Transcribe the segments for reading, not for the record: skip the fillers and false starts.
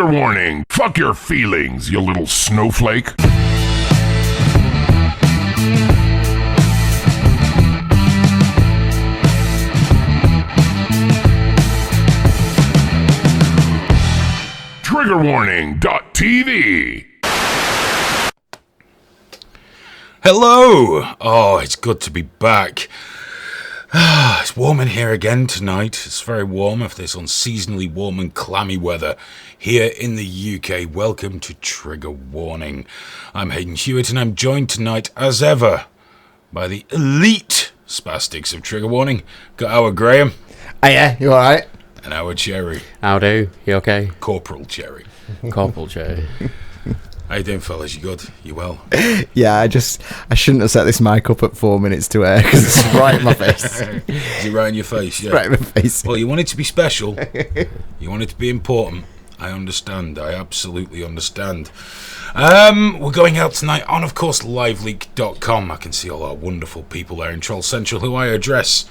Warning, fuck your feelings, you little snowflake. Triggerwarning.tv. Hello! Oh, it's good to be back. It's warm in here again tonight. It's very warm after this unseasonably warm and clammy weather here in the UK. Welcome to Trigger Warning. I'm Hayden Hewitt and I'm joined tonight, as ever, by the elite spastics of Trigger Warning. Got our Graham. Hiya, you alright? And our Cherry. How do? You okay? Corporal Cherry. Corporal Cherry. How you doing, fellas? You good? You well? Yeah, I shouldn't have set this mic up at 4 minutes to air because it's right in my face. Is it right in your face? Yeah. Right in my face. Well, you want it to be special. You want it to be important. I understand. I absolutely understand. We're going out tonight on, of course, liveleak.com. I can see all our wonderful people there in Troll Central who I address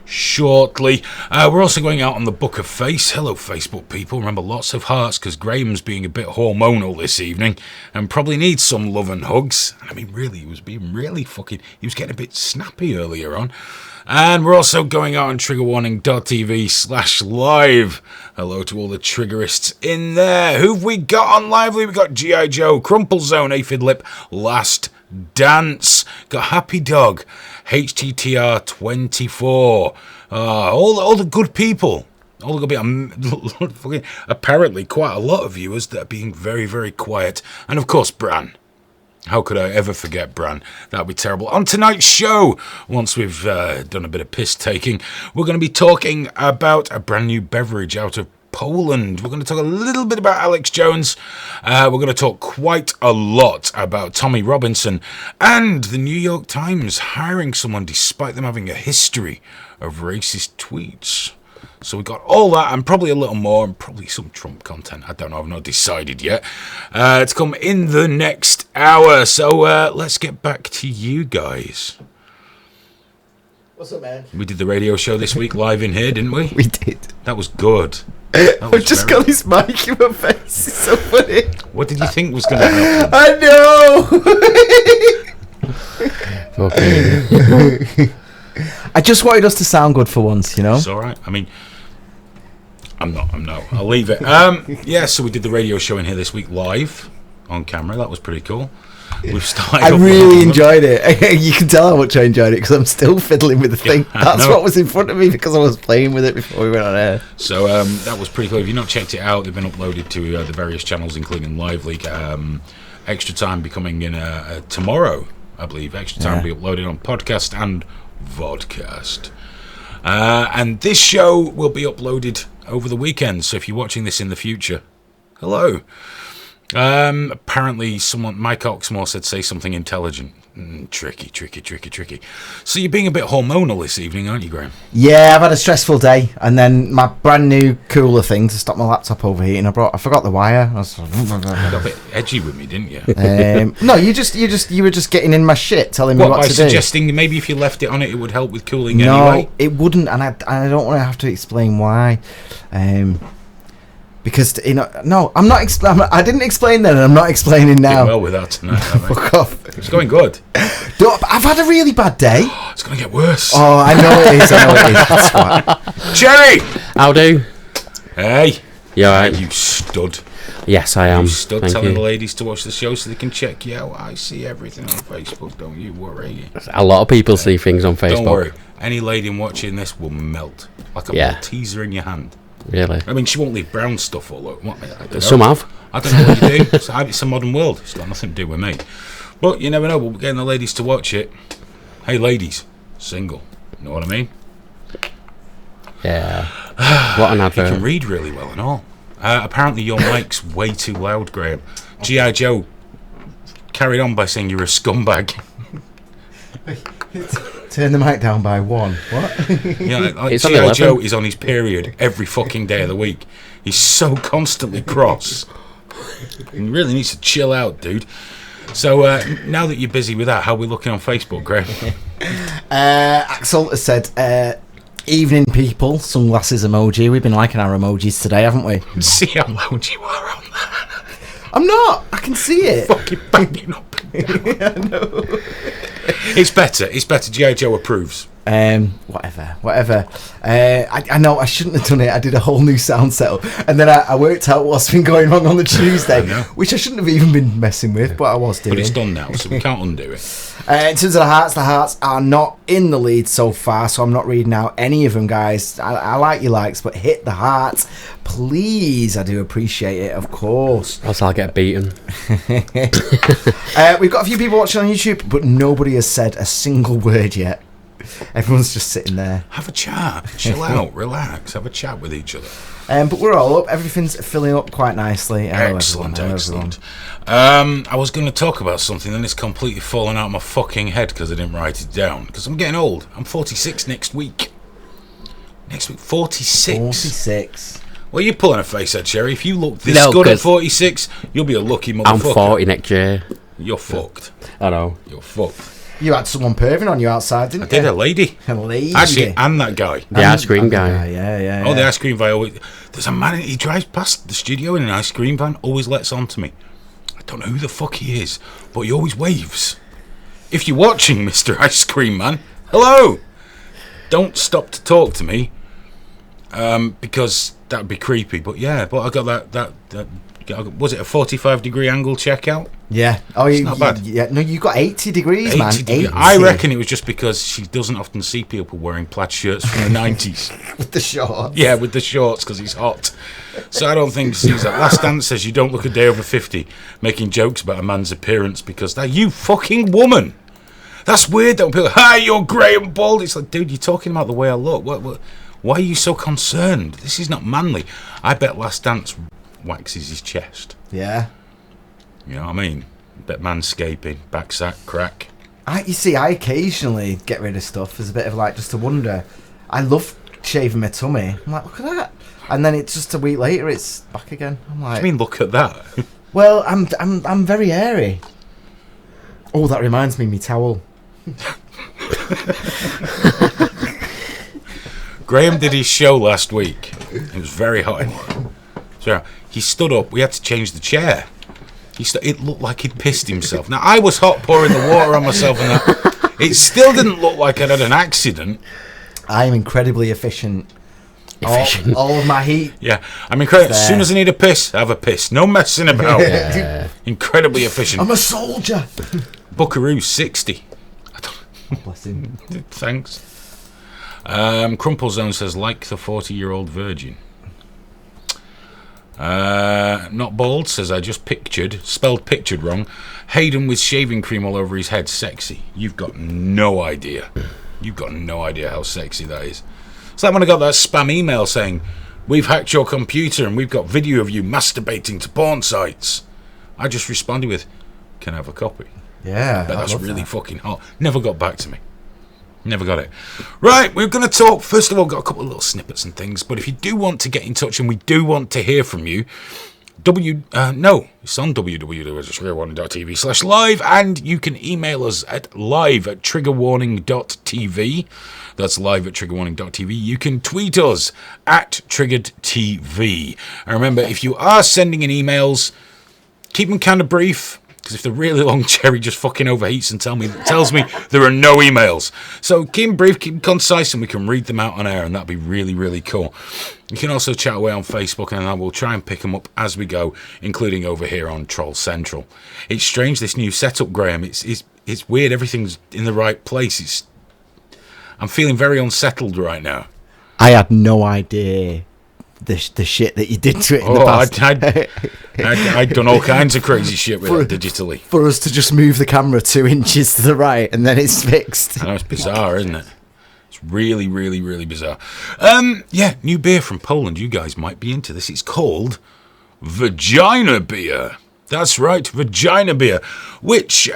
shortly. We're also going out on the Book of Face. Hello, Facebook people. Remember, lots of hearts because Graham's being a bit hormonal this evening and probably needs some love and hugs. I mean, really, he was getting a bit snappy earlier on. And we're also going out on triggerwarning.tv/live. Hello to all the triggerists in there. Who've we got on Lively? We've got G.I. Joe, Crumple Zone, Aphid Lip, Last Dance, got Happy Dog, HTTR 24, all the good people, all the good people. Apparently, quite a lot of viewers that are being very, very quiet, and of course, Bran. How could I ever forget Bran? That'd be terrible. On tonight's show, once we've done a bit of piss taking, we're going to be talking about a brand new beverage out of Poland. We're going to talk a little bit about Alex Jones. We're going to talk quite a lot about Tommy Robinson and the New York Times hiring someone despite them having a history of racist tweets. So we got all that and probably a little more and probably some Trump content. I don't know. I've not decided yet. It's come in the next hour. So let's get back to you guys. What's up, man? We did the radio show this week live in here, didn't we? We did. That was good. I've just got this mic in my face. It's so funny. What did you think was going to happen? I know. Okay. I just wanted us to sound good for once, you know? It's all right. I mean, I'm not. I'll leave it. Yeah, so we did the radio show in here this week live on camera. That was pretty cool. We've started. I really enjoyed it. You can tell how much I enjoyed it because I'm still fiddling with the thing. That's what was in front of me because I was playing with it before we went on air. So that was pretty cool. If you've not checked it out, they've been uploaded to the various channels, including Live Leak. Extra Time becoming in tomorrow, I believe. Extra Time will be uploaded on podcast and vodcast. And this show will be uploaded over the weekend. So if you're watching this in the future, hello. Apparently Mike Oxmore said say something intelligent. Tricky. So you're being a bit hormonal this evening, aren't you, Graham? Yeah, I've had a stressful day, and then my brand new cooler thing to stop my laptop overheating. I forgot the wire. You got a bit edgy with me, didn't you? No, you were just getting in my shit, telling me what to do. By suggesting maybe if you left it on it would help with cooling anyway? No, it wouldn't, and I don't want to have to explain why. Because no, I'm not. I didn't explain then, and I'm not explaining now. Did well with that tonight. Fuck off. It's going good. I've had a really bad day. It's going to get worse. Oh, I know it is. That's why. Cherry! How do? Hey. You alright? You stud. Yes, I am. You stud. Thank Telling you. the ladies to watch the show so they can check you out. I see everything on Facebook. Don't you worry. A lot of people see things on Facebook. Don't worry. Any lady watching this will melt like a little teaser in your hand. Really? I mean, she won't leave brown stuff all over. Some have. I don't know what you do. It's a modern world. It's got nothing to do with me. But you never know. We're getting the ladies to watch it. Hey, ladies, single. You know what I mean? Yeah. What an advert. You can read really well and all. Apparently your mic's way too loud, Graham. G.I. Joe carried on by saying you're a scumbag. Turn the mic down by one. What? Yeah, like G.I. Joe is on his period every fucking day of the week. He's so constantly cross. He really needs to chill out, dude. So now that you're busy with that, how are we looking on Facebook, Graham? Axel has said Evening, people. Sunglasses emoji. We've been liking our emojis today, haven't we? See how loud you are on that. I'm not. I can see it. Fucking banging up. Yeah, I know. It's better. It's better. G.I. Joe approves. Whatever. I know I shouldn't have done it. I did a whole new sound setup, and then I worked out what's been going wrong on the Tuesday, which I shouldn't have even been messing with, but I was doing. But it's done now, so we can't undo it. In terms of the Hearts are not in the lead so far, so I'm not reading out any of them, guys. I like your likes, but hit the hearts, please. I do appreciate it, of course. Else I'll get beaten. We've got a few people watching on YouTube, but nobody has said a single word yet. Everyone's just sitting there. Have a chat, chill out, relax, have a chat with each other. But we're all up. Everything's filling up quite nicely. Hello, Excellent. everyone. I was going to talk about something, then it's completely fallen out of my fucking head because I didn't write it down. Because I'm getting old. I'm 46 next week. 46. 46. Well, you're pulling a face at Cherry. If you look this good at 46, you'll be a lucky motherfucker. I'm 40 next year. You're fucked. I know. You're fucked. You had someone perving on you outside, didn't I you? did, a lady. A lady. Actually, and that guy. The ice cream guy. Yeah. Oh, the ice cream van. There's a man, he drives past the studio in an ice cream van, always lets on to me. I don't know who the fuck he is, but he always waves. If you're watching, Mr. Ice Cream Man, hello! Don't stop to talk to me, because that'd be creepy. But yeah, but I got that was it a 45-degree angle checkout? Yeah. Oh, it's not bad. Yeah. No, you got 80 degrees, man. 80. I reckon it was just because she doesn't often see people wearing plaid shirts from the 90s. With the shorts. Yeah, with the shorts, because he's hot. So I don't think she's that. Last Dance says you don't look a day over 50, making jokes about a man's appearance because that you fucking woman. That's weird though. People, hi, you're grey and bald. It's like, dude, you're talking about the way I look. What? Why are you so concerned? This is not manly. I bet Last Dance waxes his chest. Yeah. You know what I mean? Bet manscaping, back sack, crack. You see, I occasionally get rid of stuff as a bit of like just a wonder. I love shaving my tummy. I'm like, look at that. And then it's just a week later, it's back again. I'm like, What do you mean, look at that? well, I'm very airy. Oh, that reminds me, me towel. Graham did his show last week. It was very hot in here. So he stood up. We had to change the chair. It looked like he'd pissed himself. Now, I was hot pouring the water on myself and that. It still didn't look like I'd had an accident. I am incredibly efficient. All of my heat. Yeah, I'm incredible. As soon as I need a piss, I have a piss. No messing about. Yeah. Incredibly efficient. I'm a soldier. Buckaroo 60. Bless him. Thanks. Crumple Zone says, like the 40-year-old virgin. Not bald says, I just spelled pictured wrong. Hayden with shaving cream all over his head, sexy. You've got no idea. You've got no idea how sexy that is. It's like when I got that spam email saying, we've hacked your computer and we've got video of you masturbating to porn sites. I just responded with, can I have a copy? Yeah. But that's really fucking hot. Never got back to me. Never got it. Right, we're going to talk. First of all, got a couple of little snippets and things. But if you do want to get in touch and we do want to hear from you, it's on www.triggerwarning.tv/live, and you can email us at live@triggerwarning.tv. That's live@triggerwarning.tv. You can tweet us at triggeredtv. And remember, if you are sending in emails, keep them kind of brief. Because if they're really long, Cherry just fucking overheats and tells me there are no emails. So keep them brief, keep them concise, and we can read them out on air, and that'd be really, really cool. You can also chat away on Facebook, and I will try and pick them up as we go, including over here on Troll Central. It's strange, this new setup, Graham. It's weird. Everything's in the right place. I'm feeling very unsettled right now. I had no idea the shit that you did to it in the past. I'd done all kinds of crazy shit with it digitally. For us to just move the camera 2 inches to the right and then it's fixed. I know, it's bizarre, isn't it? It's really, really, really bizarre. New beer from Poland. You guys might be into this. It's called Vagina Beer. That's right, Vagina Beer. Which,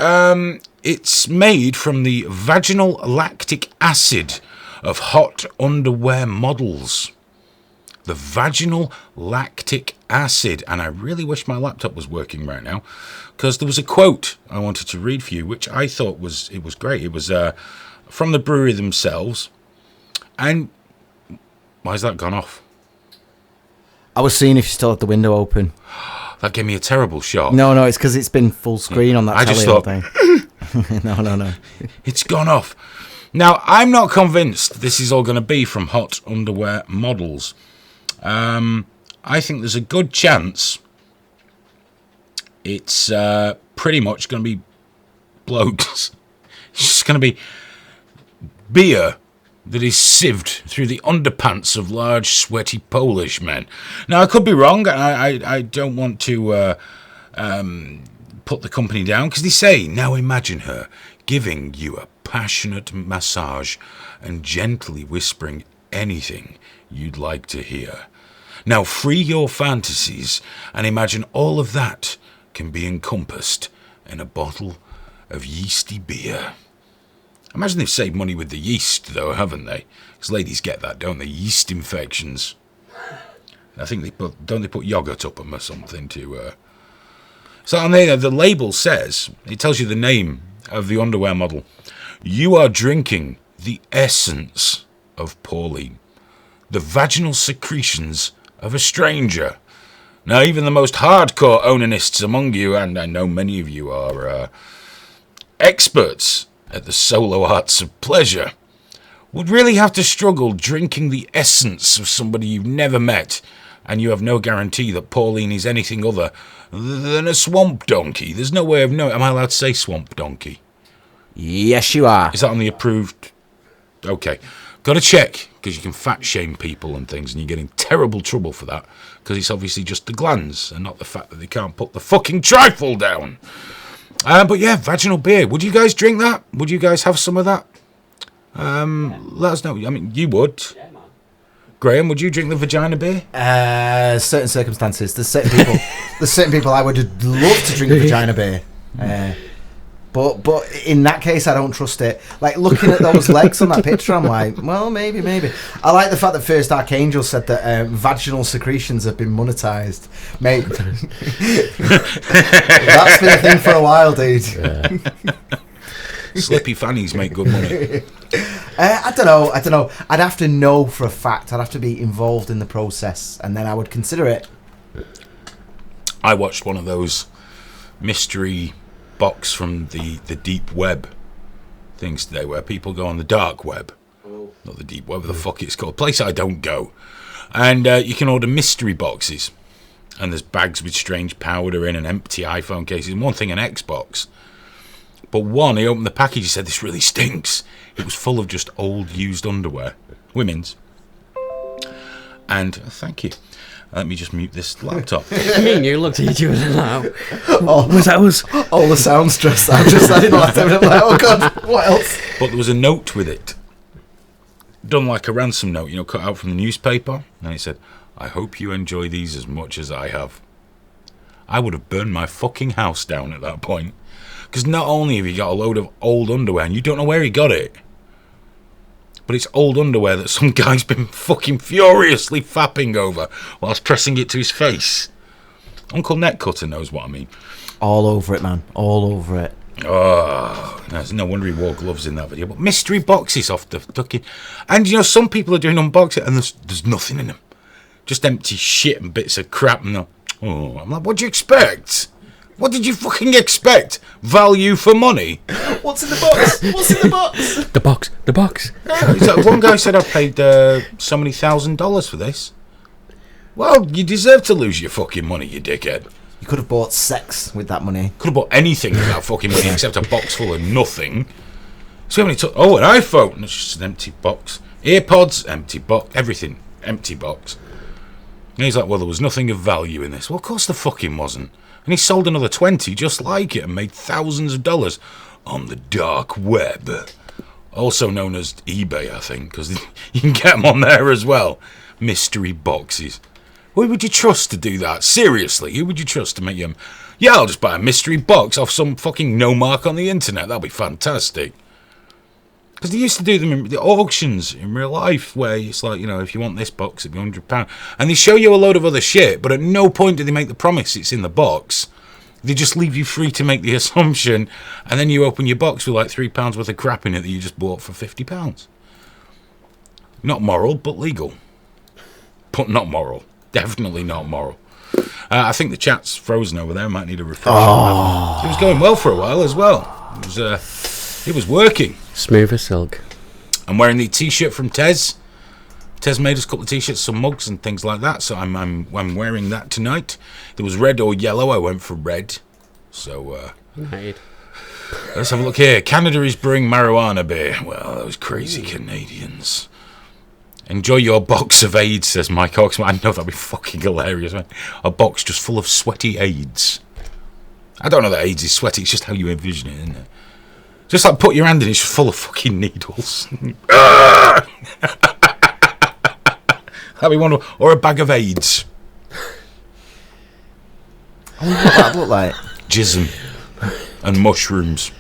it's made from the vaginal lactic acid of hot underwear models. The vaginal lactic acid. And I really wish my laptop was working right now, because there was a quote I wanted to read for you, which I thought was great. It was from the brewery themselves. And Why's that gone off? I was seeing if you still had the window open. That gave me a terrible shock. No, it's because it's been full screen on that I telly just all thought- day. No. It's gone off. Now, I'm not convinced this is all going to be from hot underwear models. I think there's a good chance it's pretty much going to be blokes. It's just going to be beer that is sieved through the underpants of large, sweaty Polish men. Now, I could be wrong. I don't want to put the company down, because they say, now imagine her giving you a passionate massage and gently whispering anything you'd like to hear. Now free your fantasies and imagine all of that can be encompassed in a bottle of yeasty beer. Imagine they've saved money with the yeast, though, haven't they? Because ladies get that, don't they? Yeast infections. I think don't they put yogurt up them or something to... So on there, the label says, it tells you the name of the underwear model. You are drinking the essence of Pauline, the vaginal secretions of a stranger. Now, even the most hardcore onanists among you, and I know many of you are experts at the solo arts of pleasure, would really have to struggle drinking the essence of somebody you've never met, and you have no guarantee that Pauline is anything other than a swamp donkey. There's no way of knowing. Am I allowed to say swamp donkey? Yes, you are. Is that on the approved? Okay. Got to check, because you can fat shame people and things, and you get in terrible trouble for that, because it's obviously just the glands and not the fact that they can't put the fucking trifle down. But yeah, vaginal beer. Would you guys drink that? Would you guys have some of that? Let us know. I mean, you would. Yeah, man. Graham, would you drink the vagina beer? Certain circumstances. There's certain people I would love to drink vagina beer. But in that case, I don't trust it. Like, looking at those legs on that picture, I'm like, well, maybe. I like the fact that First Archangel said that vaginal secretions have been monetized. Mate, that's been a thing for a while, dude. Yeah. Slippy fannies make good money. I don't know. I'd have to know for a fact. I'd have to be involved in the process, and then I would consider it. I watched one of those mystery box from the deep web things today, where people go on the dark web. Not the deep web, the fuck it's called. Place I don't go. And you can order mystery boxes. And there's bags with strange powder in and empty iPhone cases. And one thing, an Xbox. But one, he opened the package, he said, this really stinks. It was full of just old used underwear. Women's. And, thank you. Let me just mute this laptop. Me and you looked at each other now. Was that was all the sound stress that I just had in the last time. I'm like, oh god, what else? But there was a note with it. Done like a ransom note, cut out from the newspaper. And it said, I hope you enjoy these as much as I have. I would have burned my fucking house down at that point. Because not only have you got a load of old underwear, and you don't know where he got it, but it's old underwear that some guy's been fucking furiously fapping over whilst pressing it to his face. Uncle Neckcutter knows what I mean. All over it, man. All over it. Oh, no wonder he wore gloves in that video. But mystery boxes off the fucking... And, some people are doing unboxing and there's nothing in them. Just empty shit and bits of crap. And I'm like, what do you expect? What did you fucking expect? Value for money? What's in the box? What's in the box? The box. One guy said I paid so many $1,000s for this. Well, you deserve to lose your fucking money, you dickhead. You could have bought sex with that money. Could have bought anything with that fucking money except a box full of nothing. So how many took? Oh, an iPhone. It's just an empty box. Earpods, empty box. Everything, empty box. And he's like, well, there was nothing of value in this. Well, of course there fucking wasn't. And he sold another 20 just like it and made thousands of dollars on the dark web. Also known as eBay, I think, because you can get them on there as well. Mystery boxes. Who would you trust to do that? Seriously, who would you trust to make them? Yeah, I'll just buy a mystery box off some fucking no mark on the internet. That'll be fantastic. Because they used to do them in the auctions in real life, where it's like, if you want this box, it'd be £100. And they show you a load of other shit, but at no point do they make the promise it's in the box. They just leave you free to make the assumption, and then you open your box with like £3 worth of crap in it that you just bought for £50. Not moral, but legal. not moral. Definitely not moral. I think the chat's frozen over there. I might need a refresh. It was going well for a while as well. It was working. Smooth as silk. I'm wearing the t-shirt from Tez. Tez made us a couple of t-shirts, some mugs and things like that. So I'm wearing that tonight. There was red or yellow. I went for red. So Right. let's have a look here. Canada is brewing marijuana beer. Well, those crazy Canadians. Enjoy your box of AIDS, says Mike Oxman. I know that'd be fucking hilarious, man. A box just full of sweaty AIDS. I don't know that AIDS is sweaty. It's just how you envision it, isn't it? Just like put your hand in, it's just full of fucking needles. That'd be one. Or a bag of AIDS. I wonder what that'd look like. Jism and mushrooms,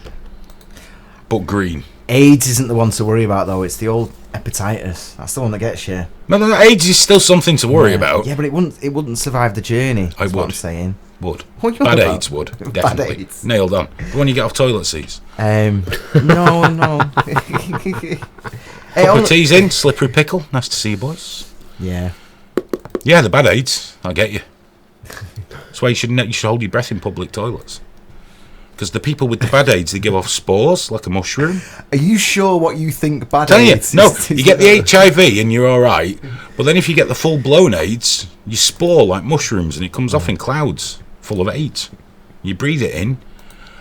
but green. AIDS isn't the one to worry about, though. It's the old hepatitis. That's the one that gets you. No, AIDS is still something to worry about. Yeah, but it wouldn't survive the journey. That's what I'm saying. Would. What are you on Bad about? AIDS would. Bad Definitely. AIDS. Nailed on. The one you get off toilet seats. No. Hey, Couple of teas in, slippery pickle. Nice to see you, boys. Yeah. Yeah, the bad AIDS. I get you. That's why you should hold your breath in public toilets. Because the people with the bad AIDS, they give off spores like a mushroom. Are you sure what you think bad Tell you, AIDS no, is? you get the HIV and you're all right. But then if you get the full-blown AIDS, you spore like mushrooms and it comes off in clouds full of AIDS. You breathe it in,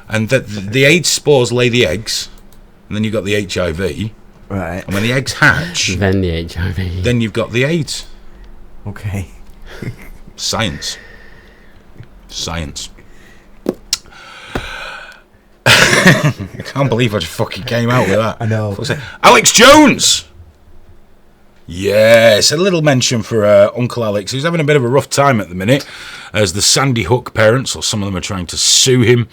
and the AIDS spores lay the eggs, and then you've got the HIV. Right. And when the eggs hatch, Then the HIV. then you've got the AIDS. Okay. Science. I can't believe I just fucking came out with that. I know. What's that? Alex Jones! Yes, a little mention for Uncle Alex, who's having a bit of a rough time at the minute, as the Sandy Hook parents, or some of them are trying to sue him,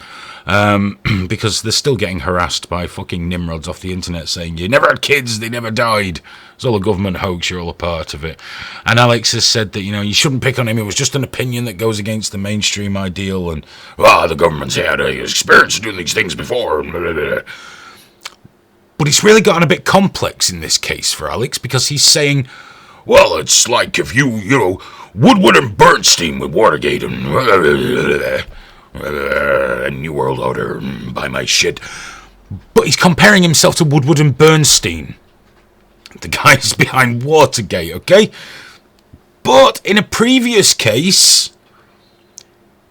because they're still getting harassed by fucking nimrods off the internet saying, you never had kids, they never died. It's all a government hoax, you're all a part of it. And Alex has said that, you shouldn't pick on him, it was just an opinion that goes against the mainstream ideal, and, the government's had experience of doing these things before, blah, blah, blah. But it's really gotten a bit complex in this case for Alex, because he's saying, well, it's like if Woodward and Bernstein with Watergate and New World Order, buy my shit. But he's comparing himself to Woodward and Bernstein, the guys behind Watergate, okay? But in a previous case,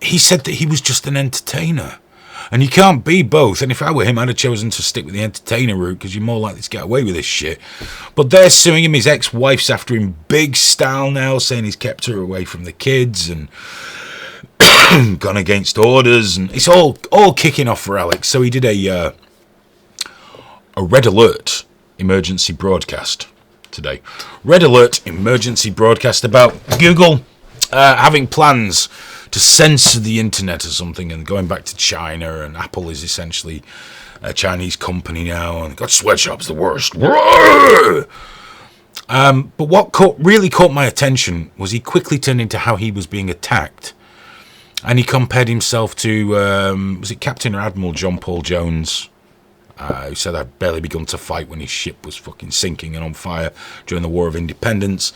he said that he was just an entertainer. And you can't be both. And if I were him, I'd have chosen to stick with the entertainer route, because you're more likely to get away with this shit. But they're suing him. His ex-wife's after him big style now, saying he's kept her away from the kids and gone against orders. And it's all kicking off for Alex. So he did a Red Alert emergency broadcast today. Red Alert emergency broadcast about Google having plans to censor the internet or something, and going back to China, and Apple is essentially a Chinese company now, and got sweatshops, the worst. But what really caught my attention was he quickly turned into how he was being attacked, and he compared himself to was it Captain or Admiral John Paul Jones, who said I'd barely begun to fight when his ship was fucking sinking and on fire during the War of Independence.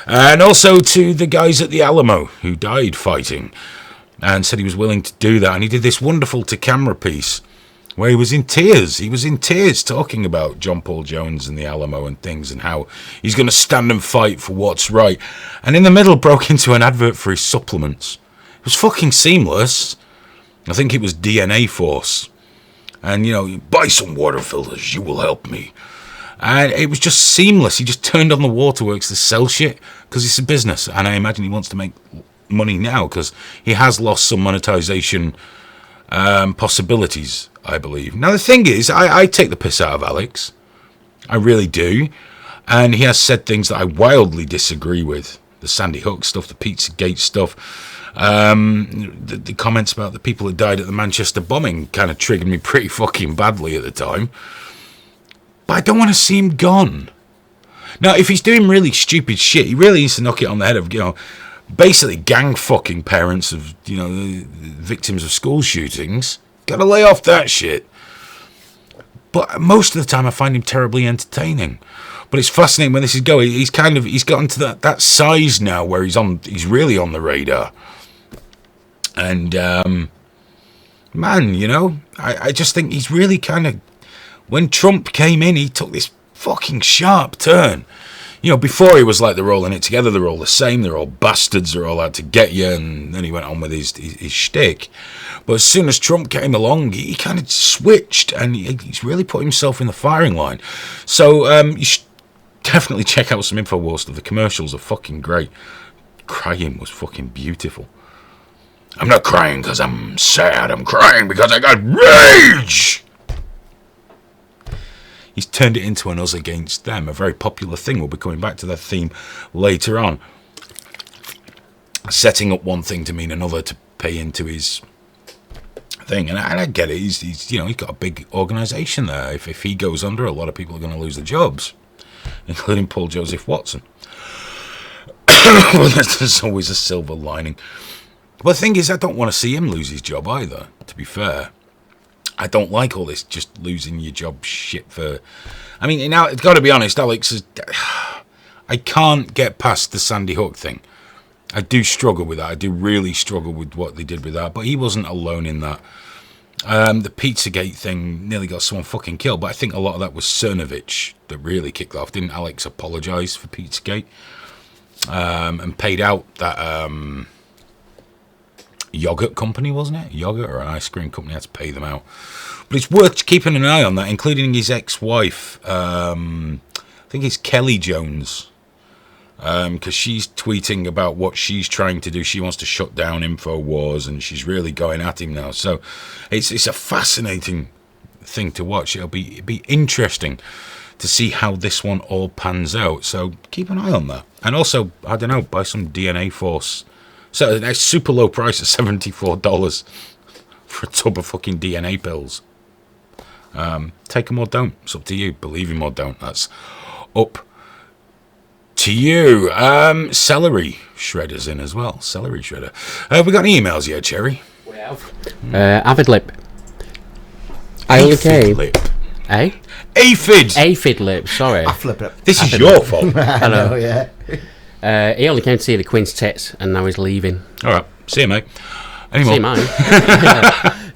And also to the guys at the Alamo who died fighting, and said he was willing to do that. And he did this wonderful to-camera piece where he was in tears. He was in tears talking about John Paul Jones and the Alamo and things, and how he's going to stand and fight for what's right. And in the middle broke into an advert for his supplements. It was fucking seamless. I think it was DNA Force. And, buy some water filters, you will help me. And it was just seamless. He just turned on the waterworks to sell shit, because it's a business. And I imagine he wants to make money now, because he has lost some monetization possibilities, I believe. Now, the thing is, I take the piss out of Alex. I really do. And he has said things that I wildly disagree with. The Sandy Hook stuff, the Pizzagate stuff. The comments about the people that died at the Manchester bombing kind of triggered me pretty fucking badly at the time. But I don't want to see him gone. Now, if he's doing really stupid shit, he really needs to knock it on the head of, basically gang fucking parents of, the victims of school shootings. Gotta lay off that shit. But most of the time I find him terribly entertaining. But it's fascinating when this is going. He's gotten to that size now where he's really on the radar. And man, you know, I just think he's really kind of, when Trump came in, he took this fucking sharp turn. You know, before he was like, they're all in it together, they're all the same, they're all bastards, they're all out to get you, and then he went on with his shtick. But as soon as Trump came along, he kind of switched, and he's really put himself in the firing line. So you should definitely check out some InfoWars stuff. The commercials are fucking great. Crying was fucking beautiful. I'm not crying because I'm sad, I'm crying because I got rage! He's turned it into an us against them, a very popular thing. We'll be coming back to that theme later on. Setting up one thing to mean another to pay into his thing. And I get it. He's got a big organisation there. If he goes under, a lot of people are going to lose their jobs, including Paul Joseph Watson. Well, there's always a silver lining. But the thing is, I don't want to see him lose his job either, to be fair. I don't like all this just losing your job shit for... I mean, now, it's got to be honest, Alex, I can't get past the Sandy Hook thing. I do struggle with that. I do really struggle with what they did with that. But he wasn't alone in that. The Pizzagate thing nearly got someone fucking killed. But I think a lot of that was Cernovich that really kicked off. Didn't Alex apologise for Pizzagate? And paid out that... yogurt company, wasn't it? Yogurt or an ice cream company had to pay them out. But it's worth keeping an eye on that, including his ex-wife. I think it's Kelly Jones. Because she's tweeting about what she's trying to do. She wants to shut down InfoWars, and she's really going at him now. So it's a fascinating thing to watch. It'd be interesting to see how this one all pans out. So keep an eye on that. And also, I don't know, buy some DNA Force. So a super low price of $74 for a tub of fucking DNA pills. Take them or don't. It's up to you. Believe him or don't. That's up to you. Celery shredders in as well. Celery shredder. Have we got any emails yet, Cherry? We have. Avid Lip. I only came. Lip. Eh? Aphid. Aphid Lip, sorry. I flip it. This is your fault. I know, yeah. He only came to see the Queen's tits, and now he's leaving. All right. See you, mate. Any more? See mine?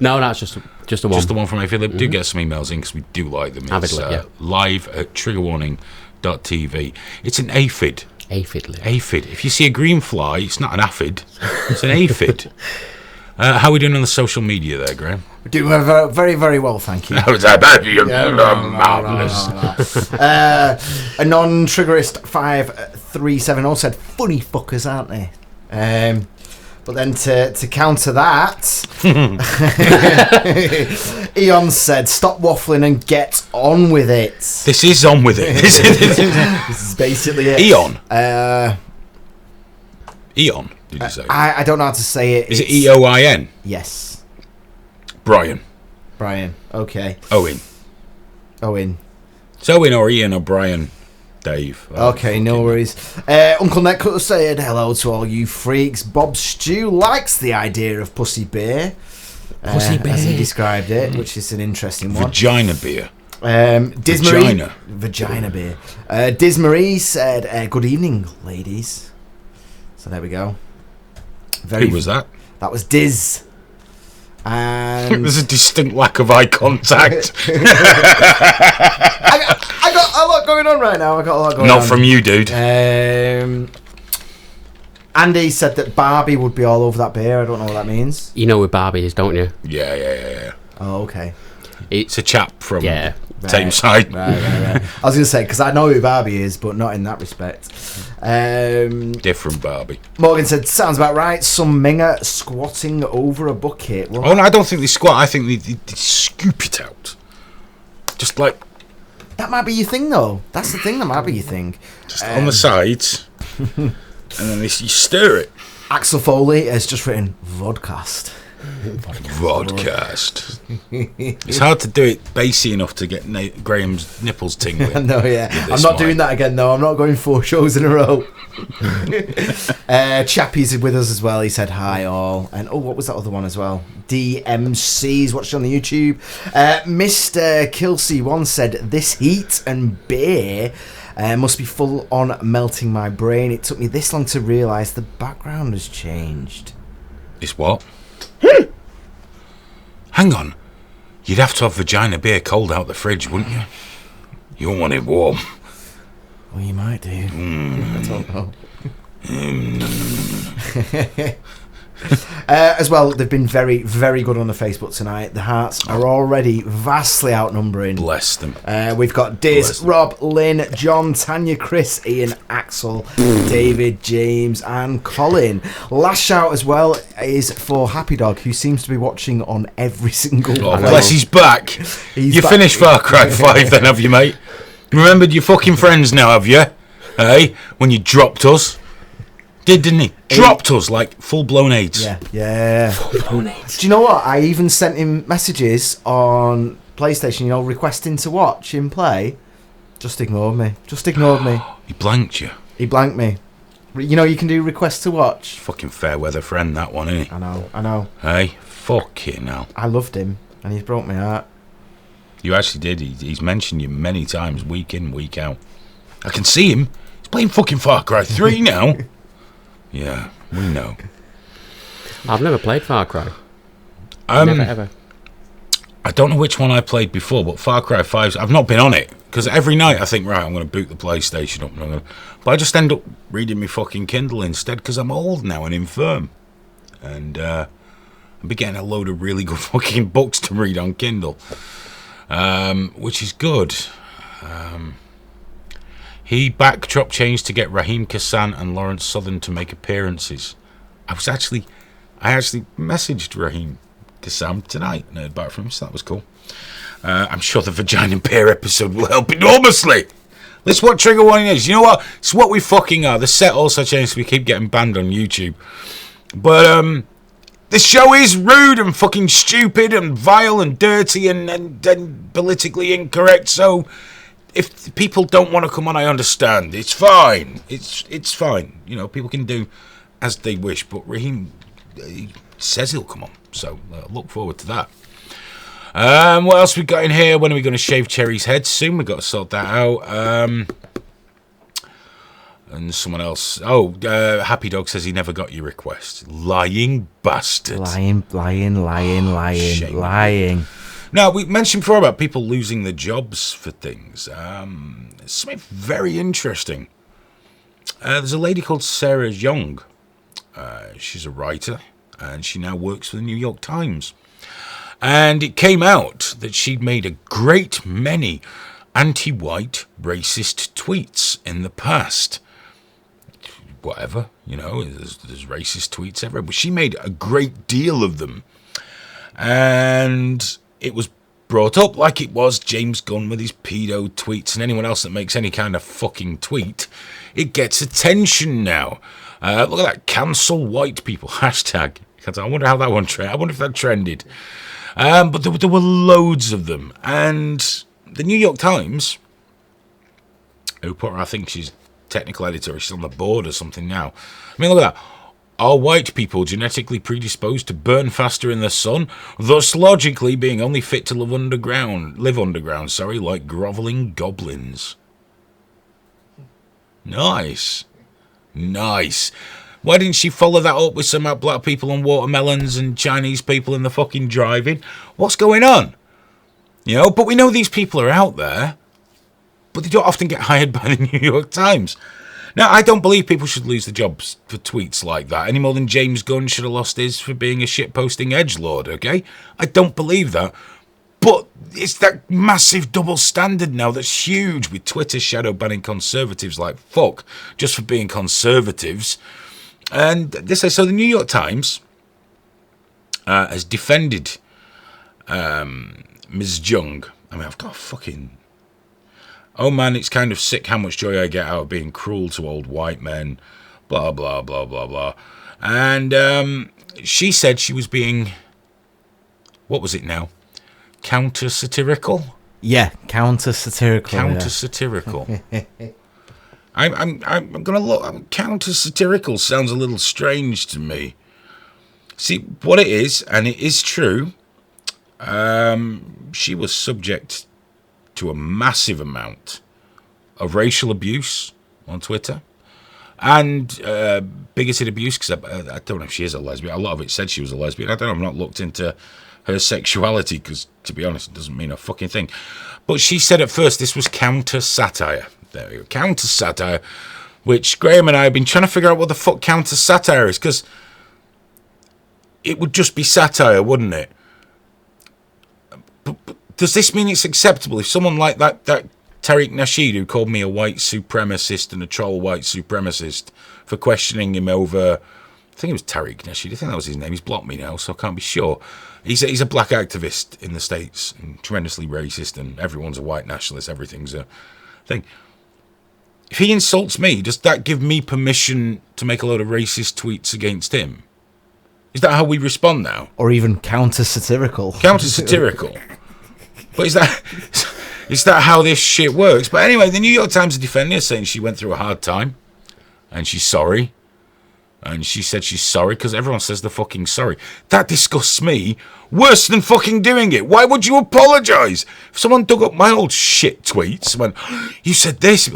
No, that's just a one. Just the one from Aphid Lip. Do get some emails in because we do like them. Avid It's Lip, yeah. live at triggerwarning.tv. It's an aphid. Aphid Lip. Aphid. If you see a green fly, it's not an aphid. It's an aphid. How are we doing on the social media there, Graham? We do very, very well, thank you. How's that bad? Marvellous. A non-triggerist 5370 said, funny fuckers, aren't they? But then to counter that, Eon said, stop waffling and get on with it. This is on with it. This is basically it. Eon? Eon, did you say? I don't know how to say it. Is it E-O-I-N? Yes. Brian. Okay. Owen. It's Owen or Ian or Brian. Dave. Okay, no worries. Uncle Netcutter said, hello to all you freaks. Bob Stew likes the idea of pussy beer. Pussy beer. As he described it, which is an interesting one. Vagina beer. Vagina beer. Dismarie said, good evening, ladies. So there we go. Who was that? That was Diz. And there's a distinct lack of eye contact. I got a lot going on right now. Not from you, dude. Andy said that Barbie would be all over that beer. I don't know what that means. You know who Barbie is, don't you? Yeah. Oh, okay. It's a chap from Right. Tameside. I was going to say, because I know who Barbie is, but not in that respect. Different Barbie. Morgan said, sounds about right. Some minger squatting over a bucket. Well, oh, no, I don't think they squat. I think they scoop it out. Just like... That might be your thing, though. That's the thing that might be your thing. Just on the sides. And then you stir it. Axel Foley has just written, vodcast. Vodcast. It's hard to do it bassy enough to get Graham's nipples tingling. No, yeah. I'm not doing that again, though. I'm not going 4 shows in a row. Chappie's with us as well. He said hi all. And what was that other one as well? DMC's watching on the YouTube. Mr. Kilsey once said, this heat and beer Must be full on melting my brain. It took me this long to realise the background has changed. It's what? Hang on. You'd have to have vagina beer cold out the fridge, wouldn't you? You don't want it warm. Well, you might do. I don't know. As well, they've been very, very good on the Facebook tonight. The Hearts are already vastly outnumbering. Bless them. We've got Diz, Rob, Lynn, John, Tanya, Chris, Ian, Axel, David, James, and Colin. Last shout as well is for Happy Dog, who seems to be watching on every single one. Bless, he's back. You back. finished Far Cry 5 then, have you, mate? Remembered your fucking friends now, have you? Hey, when you dropped us. Didn't he? Dropped us like full-blown AIDS. Yeah. Full-blown AIDS. Do you know what? I even sent him messages on PlayStation, requesting to watch him play. Just ignored me. He blanked you. He blanked me. You can do request to watch. Fucking fair weather friend, that one, isn't he? I know. Hey, fucking hell. I loved him, and he's broke my heart. You actually did. He's mentioned you many times, week in, week out. I can see him. He's playing fucking Far Cry 3 now. Yeah, we know. I've never played Far Cry. Never ever. I don't know which one I played before, but Far Cry 5, I've not been on it. Because every night I think, right, I'm going to boot the PlayStation up. But I just end up reading my fucking Kindle instead, because I'm old now and infirm. And I'll be getting a load of really good fucking books to read on Kindle. Which is good. He backdrop changed to get Raheem Kassan and Lawrence Southern to make appearances. I actually messaged Raheem Kassan tonight and heard back from him, so that was cool. I'm sure the Vagina Bear episode will help enormously. That's what trigger warning is. You know what? It's what we fucking are. The set also changed, so we keep getting banned on YouTube. But this show is rude and fucking stupid and vile and dirty and politically incorrect, so if people don't want to come on, I understand. It's fine. It's fine. People can do as they wish. But Raheem, he says he'll come on. So look forward to that. What else we got in here? When are we going to shave Cherry's head? Soon. We've got to sort that out. And someone else. Happy Dog says he never got your request. Lying bastard. Lying. Now, we mentioned before about people losing their jobs for things. Something very interesting. There's a lady called Sarah Young. She's a writer, and she now works for the New York Times. And it came out that she'd made a great many anti-white racist tweets in the past. Whatever, there's racist tweets everywhere. But she made a great deal of them. And it was brought up like it was James Gunn with his pedo tweets and anyone else that makes any kind of fucking tweet. It gets attention now. Look at that, cancel white people, hashtag. I wonder how that one trended. I wonder if that trended. But there were loads of them. And the New York Times, who put her, I think she's technical editor, or she's on the board or something now. I mean, look at that. Are white people genetically predisposed to burn faster in the sun, thus logically being only fit to live underground, like groveling goblins? Nice. Why didn't she follow that up with some black people and watermelons and Chinese people in the fucking drive-in? What's going on? But we know these people are out there, but they don't often get hired by the New York Times. Now, I don't believe people should lose their jobs for tweets like that, any more than James Gunn should have lost his for being a shitposting edgelord, okay? I don't believe that. But it's that massive double standard now that's huge, with Twitter shadow banning conservatives like fuck, just for being conservatives. And so the New York Times has defended Ms. Jung. I mean, I've got fucking... Oh man, it's kind of sick how much joy I get out of being cruel to old white men, blah, blah, blah, blah, blah. And she said she was being, what was it now? Counter-satirical? Yeah, counter-satirical. Counter-satirical. Yeah. I'm going to look. Counter-satirical sounds a little strange to me. See, what it is, and it is true, she was subject to a massive amount of racial abuse on Twitter and bigoted abuse, because I don't know if she is a lesbian. A lot of it said she was a lesbian. I don't know. I've not looked into her sexuality because, to be honest, it doesn't mean a fucking thing. But she said at first this was counter-satire. There we go. Counter-satire, which Graham and I have been trying to figure out what the fuck counter-satire is, because it would just be satire, wouldn't it? But does this mean it's acceptable if someone like that Tariq Nasheed, who called me a white supremacist and a troll white supremacist for questioning him over, I think it was Tariq Nasheed, I think that was his name, he's blocked me now, so I can't be sure. He's a black activist in the States, and tremendously racist, and everyone's a white nationalist, everything's a thing. If he insults me, does that give me permission to make a load of racist tweets against him? Is that how we respond now? Or even counter-satirical. Counter-satirical. But is that how this shit works? But anyway, the New York Times are defending her, saying she went through a hard time, and she's sorry. And she said she's sorry because everyone says they're fucking sorry. That disgusts me worse than fucking doing it. Why would you apologise? If someone dug up my old shit tweets and went, you said this,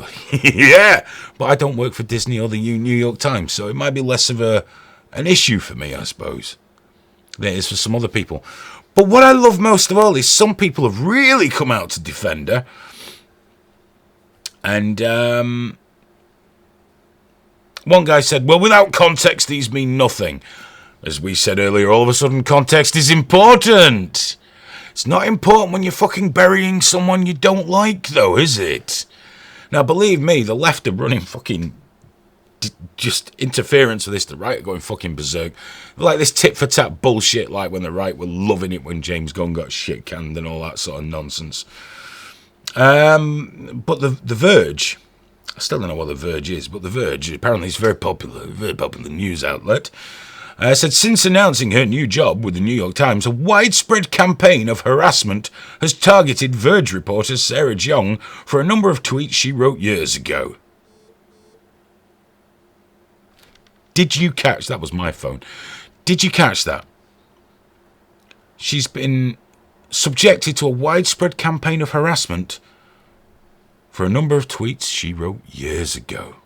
yeah, but I don't work for Disney or the New York Times, so it might be less of an issue for me, I suppose, than it is for some other people. But what I love most of all is some people have really come out to defend her. And one guy said, well, without context, these mean nothing. As we said earlier, all of a sudden, context is important. It's not important when you're fucking burying someone you don't like, though, is it? Now, believe me, the left are running fucking just interference with this. The right are going fucking berserk. Like this tit-for-tat bullshit, like when the right were loving it when James Gunn got shit-canned and all that sort of nonsense. But the Verge... I still don't know what The Verge is, but The Verge, apparently it's a very popular news outlet, said since announcing her new job with the New York Times, a widespread campaign of harassment has targeted Verge reporter Sarah Jeong for a number of tweets she wrote years ago. Did you catch... That was my phone. Did you catch that? She's been subjected to a widespread campaign of harassment for a number of tweets she wrote years ago.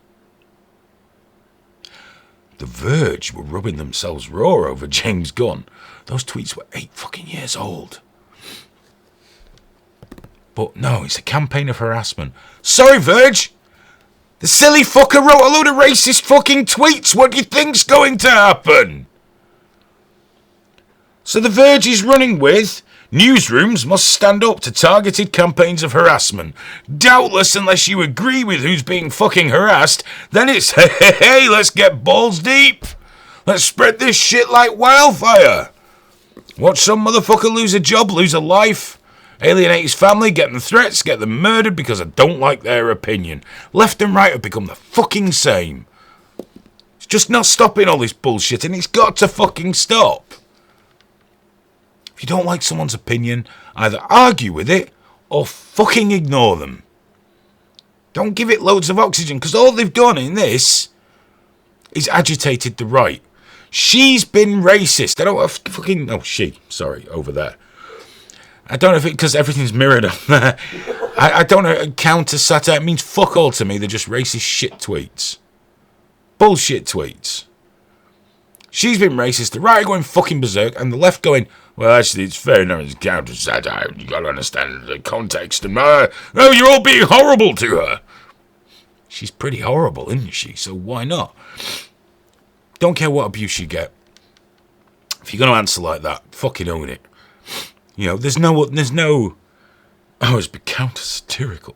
The Verge were rubbing themselves raw over James Gunn. Those tweets were 8 fucking years old. But no, it's a campaign of harassment. Sorry, Verge! The silly fucker wrote a load of racist fucking tweets. What do you think's going to happen? So The Verge is running with... Newsrooms must stand up to targeted campaigns of harassment. Doubtless, unless you agree with who's being fucking harassed, then it's, hey, let's get balls deep. Let's spread this shit like wildfire. Watch some motherfucker lose a job, lose a life, alienate his family, get them threats, get them murdered because I don't like their opinion. Left and right have become the fucking same. It's just not stopping all this bullshit, and it's got to fucking stop. If you don't like someone's opinion, either argue with it or fucking ignore them. Don't give it loads of oxygen, because all they've done in this is agitated the right. She's been racist. I don't fucking... Oh, sorry, over there. I don't know if it... Because everything's mirrored on there. I don't know. Counter-satire, it means fuck all to me. They're just racist shit tweets. Bullshit tweets. She's been racist. The right are going fucking berserk, and the left going... Well, actually, it's fair enough. It's counter-satire. You got to understand the context. And no, you're all being horrible to her. She's pretty horrible, isn't she? So why not? Don't care what abuse you get. If you're going to answer like that, fucking own it. You know, there's no. Oh, it's been counter-satirical.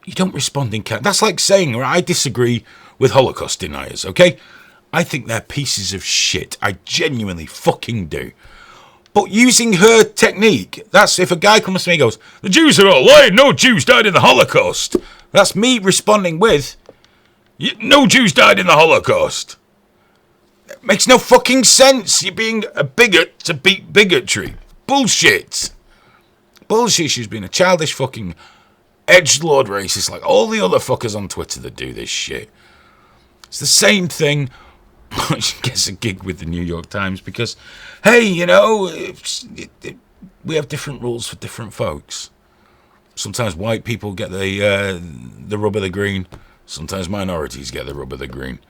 You don't respond in counter. That's like saying, right, I disagree with Holocaust deniers. Okay. I think they're pieces of shit. I genuinely fucking do. But using her technique, that's if a guy comes to me and goes, the Jews are all lying, no Jews died in the Holocaust. That's me responding with, no Jews died in the Holocaust. It makes no fucking sense. You're being a bigot to beat bigotry. Bullshit. Bullshit. She's been a childish fucking edgelord racist like all the other fuckers on Twitter that do this shit. It's the same thing. She gets a gig with the New York Times because, hey, you know, we have different rules for different folks. Sometimes white people get the rub of the green. Sometimes minorities get the rub of the green.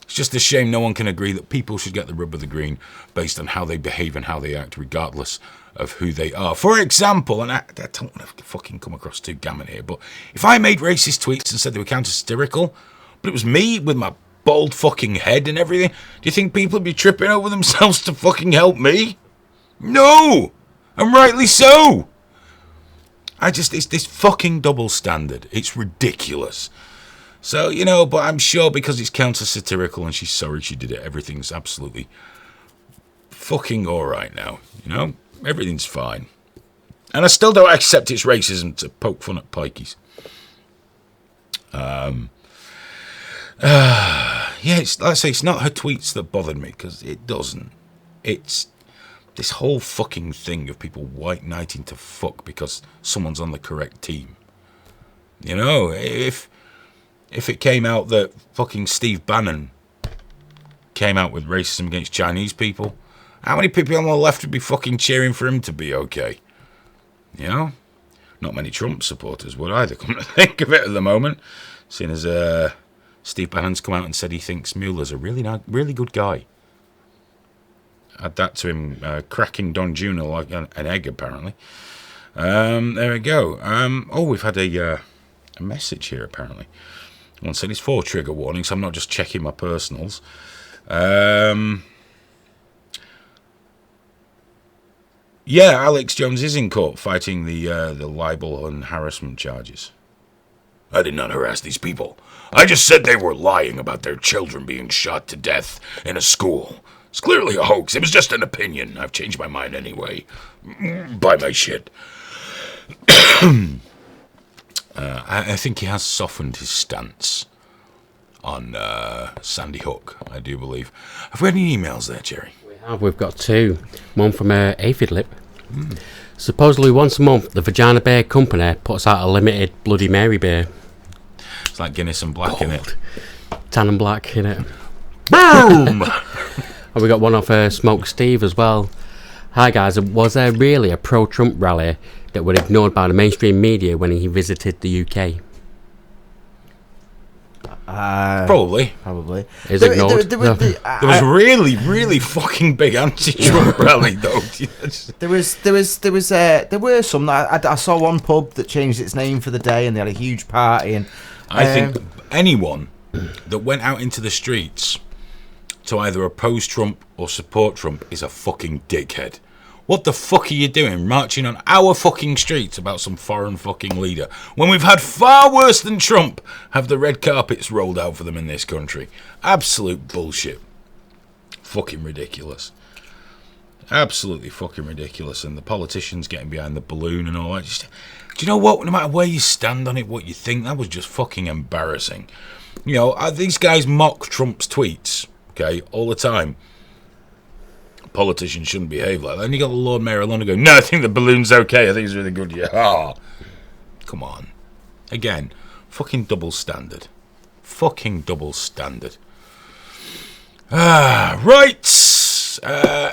It's just a shame no one can agree that people should get the rub of the green based on how they behave and how they act, regardless of who they are. For example, and I don't want to fucking come across too gammon here, but if I made racist tweets and said they were counter-satirical, but it was me with my bald fucking head and everything, do you think people would be tripping over themselves to fucking help me? No! And rightly so! It's this fucking double standard. It's ridiculous. So, but I'm sure because it's counter-satirical and she's sorry she did it, everything's absolutely fucking alright now, Everything's fine. And I still don't accept it's racism to poke fun at pikeys. It's, like I say, it's not her tweets that bothered me, because it doesn't. It's this whole fucking thing of people white knighting to fuck because someone's on the correct team. If it came out that fucking Steve Bannon came out with racism against Chinese people, how many people on the left would be fucking cheering for him to be okay? Not many Trump supporters would either, come to think of it at the moment, seeing as Steve Bannon's come out and said he thinks Mueller's a really good guy. Add that to him cracking Don Jr. like an egg, apparently. There we go. We've had a message here, apparently. One said it's 4 trigger warnings. I'm not just checking my personals. Alex Jones is in court fighting the libel and harassment charges. I did not harass these people. I just said they were lying about their children being shot to death in a school. It's clearly a hoax. It was just an opinion. I've changed my mind anyway. Buy my shit. I think he has softened his stance on Sandy Hook, I do believe. Have we had any emails there, Jerry? We've got 2. One from Aphid Lip. Supposedly once a month, the Vagina Beer Company puts out a limited Bloody Mary beer. It's like Guinness and black, innit? Tan and black, innit? Boom! And we got one off Smoke Steve as well. Hi guys, was there really a pro-Trump rally that were ignored by the mainstream media when he visited the UK? Probably. Is ignored. There was really, really fucking big anti-Trump rally though. There were some. I saw one pub that changed its name for the day, and they had a huge party. And I think anyone that went out into the streets to either oppose Trump or support Trump is a fucking dickhead. What the fuck are you doing marching on our fucking streets about some foreign fucking leader when we've had far worse than Trump have the red carpets rolled out for them in this country? Absolute bullshit. Fucking ridiculous. Absolutely fucking ridiculous. And the politicians getting behind the balloon and all that. Do you know what? No matter where you stand on it, what you think, that was just fucking embarrassing. These guys mock Trump's tweets, okay, all the time. Politicians shouldn't behave like that. And you got the Lord Mayor of London going, no, I think the balloon's okay. I think it's really good. Yeah. Come on. Again, fucking double standard. Fucking double standard. Right.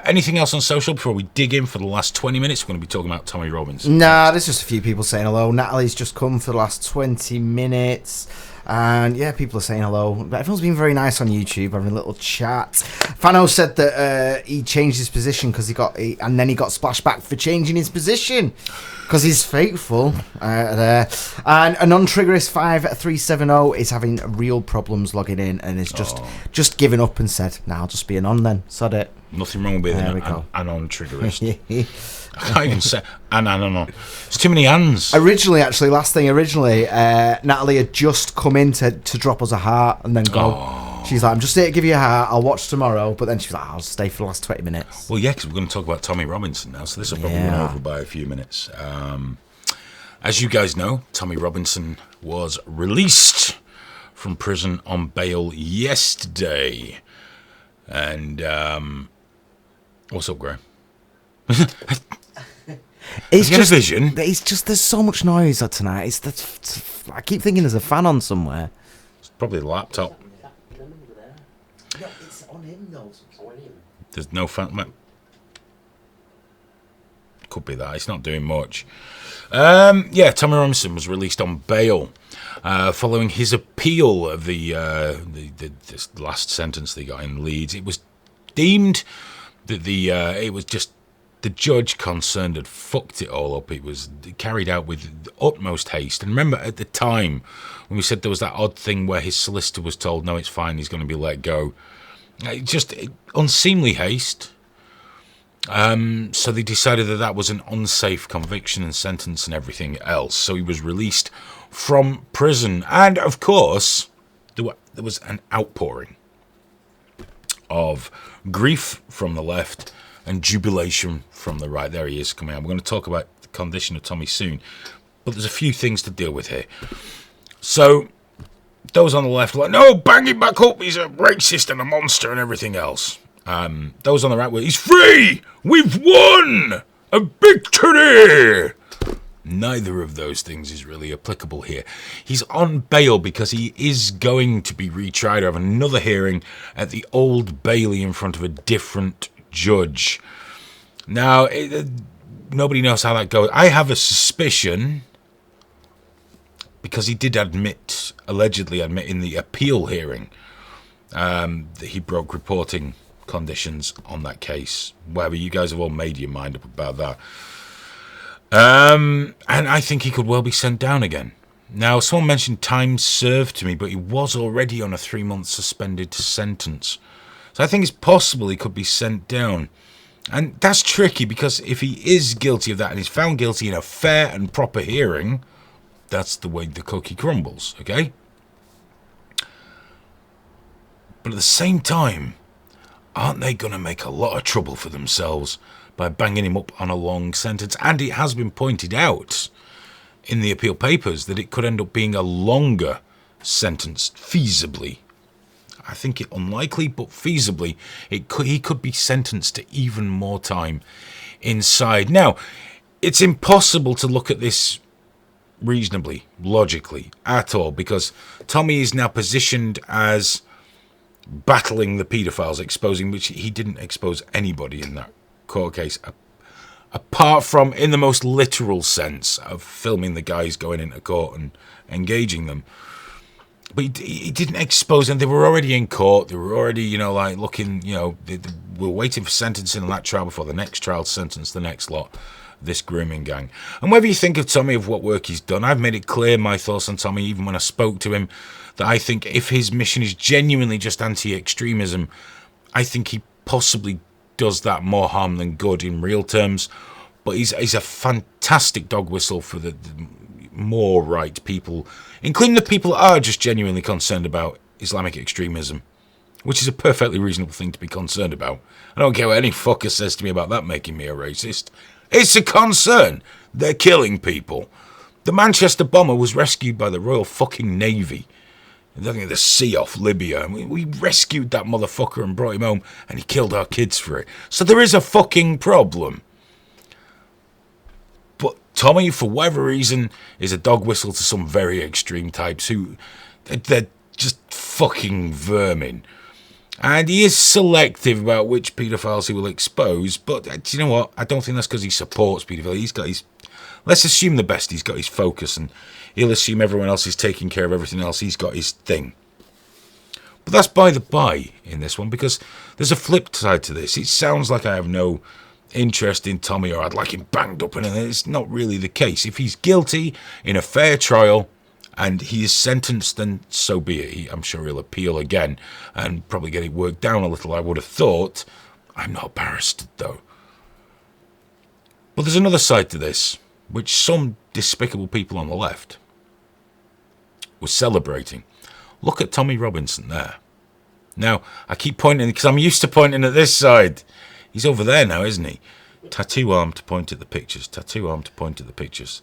Anything else on social before we dig in for the last 20 minutes? We're going to be talking about Tommy Robbins. Nah, there's just a few people saying hello. Natalie's just come for the last 20 minutes. And yeah, people are saying hello. Everyone's been very nice on YouTube, having a little chat. Fano said that he changed his position because and then he got splashed back for changing his position because he's faithful there. And a non-triggerist 5370 is having real problems logging in and is just given up and said, "Nah, I'll just be an on then. Sod it." Nothing wrong with being an non-triggerist. I can't even say no. There's too many ands. Originally, Natalie had just come in to drop us a heart and then go. Oh. She's like, I'm just here to give you a heart. I'll watch tomorrow. But then she's like, I'll stay for the last 20 minutes. Well, yeah, because we're going to talk about Tommy Robinson now. So this will probably run over by a few minutes. As you guys know, Tommy Robinson was released from prison on bail yesterday. And what's up, Graham? It's just vision. It's just there's so much noise tonight. I keep thinking there's a fan on somewhere. It's probably the laptop. No, it's on him though. There's no fan. could be that. It's not doing much. Tommy Robinson was released on bail following his appeal of the this last sentence they got in Leeds. It was deemed that it was just the judge concerned had fucked it all up. It was carried out with utmost haste. And remember, at the time when we said there was that odd thing where his solicitor was told, no, it's fine, he's going to be let go. Just unseemly haste. So they decided that was an unsafe conviction and sentence and everything else. So he was released from prison. And, of course, there was an outpouring of grief from the left and jubilation from the right. There he is coming out. We're going to talk about the condition of Tommy soon. But there's a few things to deal with here. So those on the left were like, no, bang him back up. He's a racist and a monster and everything else. Those on the right were, he's free! We've won! A victory! Neither of those things is really applicable here. He's on bail because he is going to be retried or have another hearing at the Old Bailey in front of a different judge. Now, nobody knows how that goes. I have a suspicion, because he did allegedly admit in the appeal hearing, that he broke reporting conditions on that case. Whatever, you guys have all made your mind up about that. And I think he could well be sent down again. Now, someone mentioned time served to me, but he was already on a 3-month suspended sentence. So I think it's possible he could be sent down. And that's tricky, because if he is guilty of that and he's found guilty in a fair and proper hearing, that's the way the cookie crumbles, okay? But at the same time, aren't they going to make a lot of trouble for themselves by banging him up on a long sentence? And it has been pointed out in the appeal papers that it could end up being a longer sentence, feasibly. I think it unlikely, but feasibly, he could be sentenced to even more time inside. Now, it's impossible to look at this reasonably, logically, at all, because Tommy is now positioned as battling the paedophiles, exposing, which he didn't expose anybody in that court case, apart from in the most literal sense of filming the guys going into court and engaging them. But he didn't expose them. They were already in court. They were already, looking, they were waiting for sentencing on that trial before the next trial sentence the next lot, this grooming gang. And whatever you think of Tommy, of what work he's done, I've made it clear my thoughts on Tommy, even when I spoke to him, that I think if his mission is genuinely just anti-extremism, I think he possibly does that more harm than good in real terms. But he's a fantastic dog whistle for the more right people, including the people that are just genuinely concerned about Islamic extremism, which is a perfectly reasonable thing to be concerned about. I don't care what any fucker says to me about that making me a racist. It's a concern. They're killing people. The Manchester bomber was rescued by the Royal fucking Navy. Looking at the sea off Libya. We rescued that motherfucker and brought him home, and he killed our kids for it. So there is a fucking problem. But Tommy, for whatever reason, is a dog whistle to some very extreme types who, they're just fucking vermin. And he is selective about which paedophiles he will expose, but do you know what? I don't think that's because he supports paedophilia. He's got his, let's assume the best, he's got his focus, and he'll assume everyone else is taking care of everything else. He's got his thing. But that's by the by in this one, because there's a flip side to this. It sounds like I have no interest in Tommy, or I'd like him banged up, and it's not really the case. If he's guilty in a fair trial and he is sentenced, then so be it. I'm sure he'll appeal again and probably get it worked down a little, I would have thought. I'm not embarrassed, though. But there's another side to this, which some despicable people on the left were celebrating. Look at Tommy Robinson there. Now, I keep pointing, because I'm used to pointing at this side. He's over there now, isn't he? Tattoo arm to point at the pictures. Tattoo arm to point at the pictures.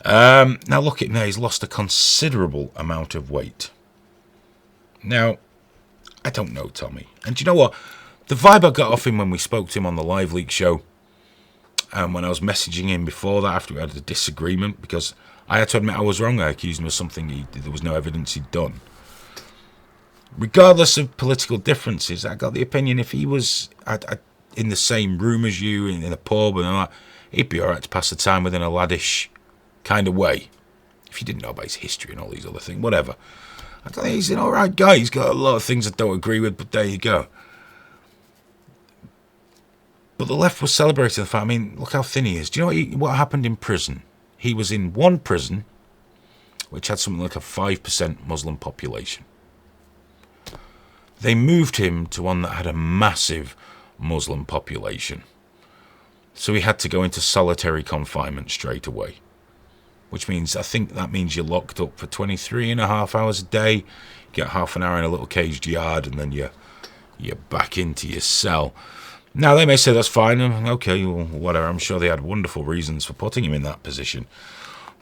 Now look at him there. He's lost a considerable amount of weight. Now, I don't know Tommy. And do you know what? The vibe I got off him when we spoke to him on the Live Leak show, and when I was messaging him before that, after we had a disagreement, because I had to admit I was wrong. I accused him of something there was no evidence he'd done. Regardless of political differences, I got the opinion if he was in the same room as you, in a pub and all that, he'd be alright to pass the time with in a laddish kind of way. If you didn't know about his history and all these other things, whatever. I don't think he's an alright guy. He's got a lot of things I don't agree with, but there you go. But the left was celebrating the fact, I mean, look how thin he is. Do you know what happened in prison? He was in one prison, which had something like a 5% Muslim population. They moved him to one that had a massive Muslim population. So he had to go into solitary confinement straight away. Which means, I think that means you're locked up for 23.5 hours a day. You get half an hour in a little caged yard, and then you're back into your cell. Now, they may say that's fine. Okay, well, whatever. I'm sure they had wonderful reasons for putting him in that position.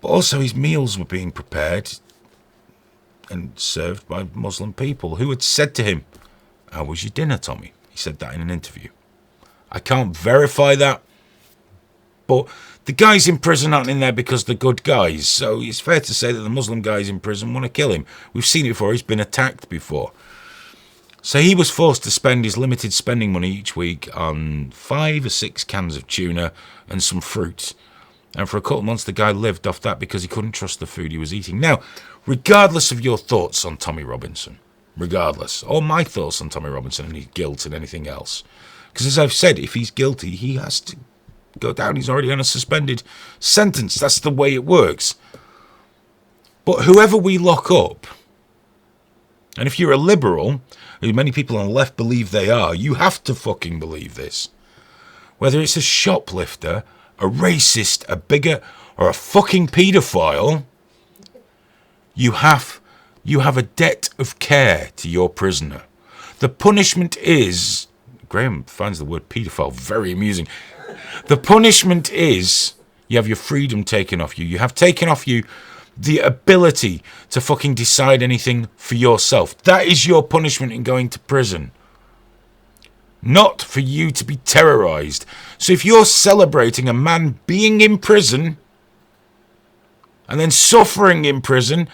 But also, his meals were being prepared and served by Muslim people who had said to him, "How was your dinner, Tommy?" He said that in an interview. I can't verify that, but the guys in prison aren't in there because they're good guys. So it's fair to say that the Muslim guys in prison want to kill him. We've seen it before. He's been attacked before. So he was forced to spend his limited spending money each week on 5 or 6 cans of tuna and some fruit. And for a couple of months, the guy lived off that because he couldn't trust the food he was eating. Now, regardless of your thoughts on Tommy Robinson, regardless, or my thoughts on Tommy Robinson and his guilt and anything else, because as I've said, if he's guilty, he has to go down. He's already on a suspended sentence. That's the way it works. But whoever we lock up, and if you're a liberal, who many people on the left believe they are, you have to fucking believe this. Whether it's a shoplifter, a racist, a bigot, or a fucking paedophile, you have a debt of care to your prisoner. The punishment is, Graham finds the word paedophile very amusing. The punishment is you have your freedom taken off you. You have taken off you the ability to fucking decide anything for yourself. That is your punishment in going to prison. Not for you to be terrorized. So if you're celebrating a man being in prison and then suffering in prison,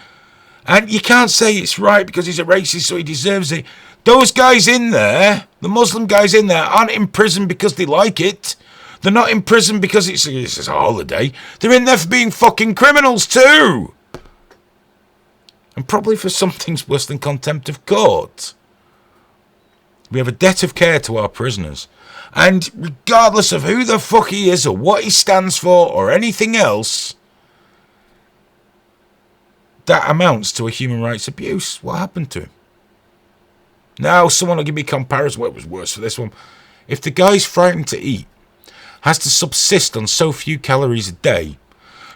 and you can't say it's right because he's a racist so he deserves it. Those guys in there, the Muslim guys in there, aren't in prison because they like it. They're not in prison because it's a holiday. They're in there for being fucking criminals too. And probably for something worse than contempt of court. We have a debt of care to our prisoners. And regardless of who the fuck he is or what he stands for or anything else, that amounts to a human rights abuse. What happened to him? Now someone will give me a comparison. Well, it was worse for this one. If the guy's frightened to eat, has to subsist on so few calories a day,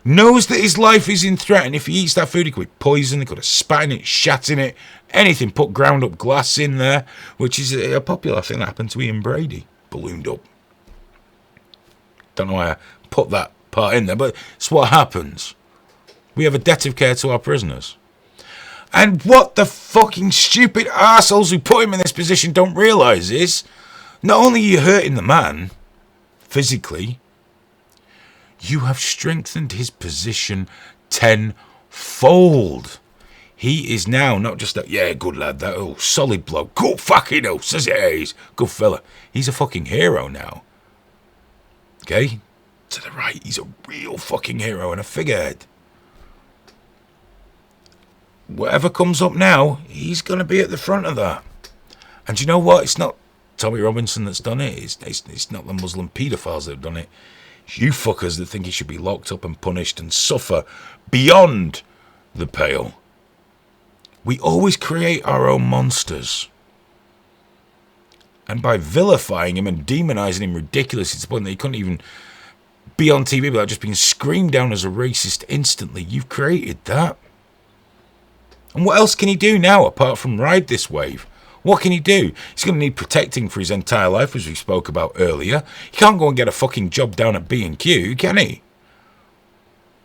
knows that his life is in threat, and if he eats that food, he could be poisoned, he could have spat in it, shat in it, anything, put ground up glass in there, which is a popular thing that happened to Ian Brady, ballooned up. Don't know why I put that part in there, but it's what happens. We have a debt of care to our prisoners. And what the fucking stupid arseholes who put him in this position don't realise is, not only are you hurting the man physically, you have strengthened his position tenfold. He is now not just that, yeah, good lad, that solid bloke, good fucking hell, says it is, good fella. He's a fucking hero now. Okay? To the right, he's a real fucking hero and a figurehead. Whatever comes up now, he's going to be at the front of that. And you know what? It's not Tommy Robinson that's done it. It's not the Muslim paedophiles that have done it. It's you fuckers that think he should be locked up and punished and suffer beyond the pale. We always create our own monsters. And by vilifying him and demonising him ridiculously to the point that he couldn't even be on TV without just being screamed down as a racist instantly, you've created that. And what else can he do now apart from ride this wave? What can he do? He's going to need protecting for his entire life, as we spoke about earlier. He can't go and get a fucking job down at B&Q, can he?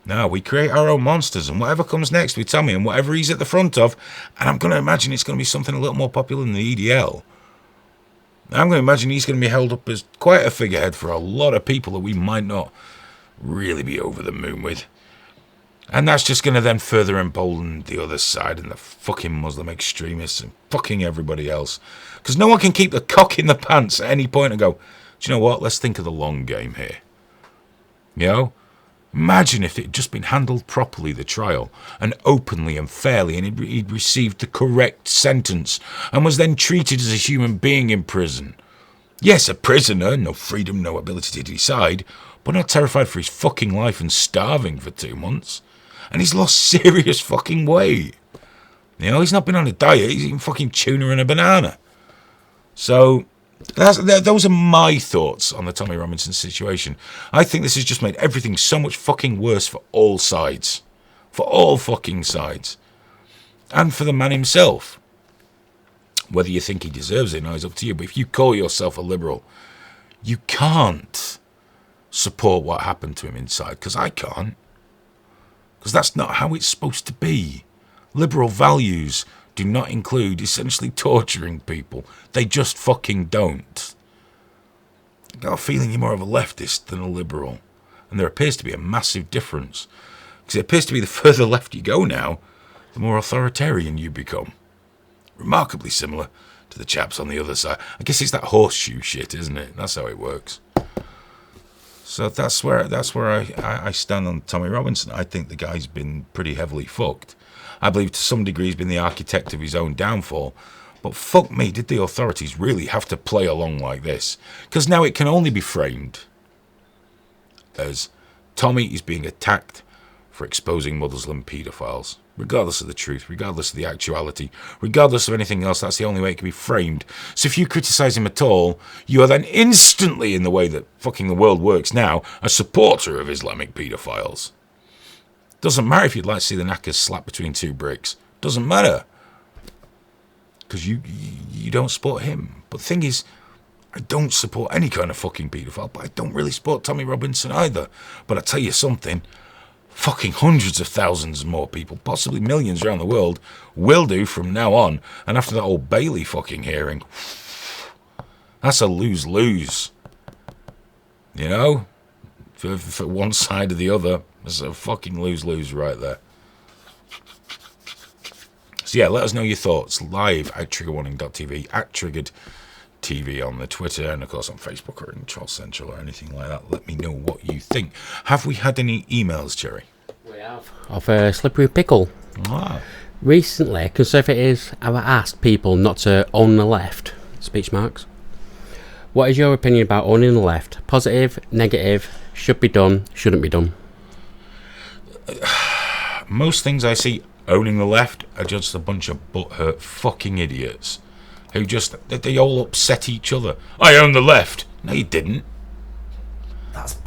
No, we create our own monsters, and whatever comes next with Tommy and whatever he's at the front of, and I'm going to imagine it's going to be something a little more popular than the EDL. I'm going to imagine he's going to be held up as quite a figurehead for a lot of people that we might not really be over the moon with. And that's just going to then further embolden the other side and the fucking Muslim extremists and fucking everybody else. Because no one can keep the cock in the pants at any point and go, do you know what, let's think of the long game here. You know? Imagine if it had just been handled properly, the trial, and openly and fairly, and he'd received the correct sentence, and was then treated as a human being in prison. Yes, a prisoner, no freedom, no ability to decide, but not terrified for his fucking life and starving for 2 months. And he's lost serious fucking weight. You know, he's not been on a diet, he's eating fucking tuna and a banana. So, those are my thoughts on the Tommy Robinson situation. I think this has just made everything so much fucking worse for all sides. For all fucking sides. And for the man himself. Whether you think he deserves it or not is up to you. But if you call yourself a liberal, you can't support what happened to him inside. Because I can't. Because that's not how it's supposed to be. Liberal values do not include essentially torturing people. They just fucking don't. I got a feeling you're more of a leftist than a liberal. And there appears to be a massive difference. Because it appears to be the further left you go now, the more authoritarian you become. Remarkably similar to the chaps on the other side. I guess it's that horseshoe shit, isn't it? That's how it works. So that's where I stand on Tommy Robinson. I think the guy's been pretty heavily fucked. I believe to some degree he's been the architect of his own downfall. But fuck me, did the authorities really have to play along like this? Because now it can only be framed as Tommy is being attacked for exposing Muslim paedophiles. Regardless of the truth, regardless of the actuality, regardless of anything else, that's the only way it can be framed. So if you criticise him at all, you are then instantly, in the way that fucking the world works now, a supporter of Islamic paedophiles. Doesn't matter if you'd like to see the knackers slapped between 2 bricks. Doesn't matter. Because you don't support him. But the thing is, I don't support any kind of fucking paedophile, but I don't really support Tommy Robinson either. But I tell you something, fucking hundreds of thousands more people, possibly millions around the world, will do from now on. And after that old Bailey fucking hearing, that's a lose-lose. You know? For one side or the other, it's a fucking lose-lose right there. So yeah, let us know your thoughts live at triggerwarning.tv, at triggeredtv on the Twitter, and of course on Facebook or in Troll Central or anything like that. Let me know what you think. Have we had any emails, Jerry? We have. Of Slippery Pickle. Ah. Recently, conservatives have asked people not to own the left. Speech marks. What is your opinion about owning the left? Positive, negative, should be done, shouldn't be done? Most things I see owning the left are just a bunch of butthurt fucking idiots who just, they all upset each other. I own the left. No, you didn't.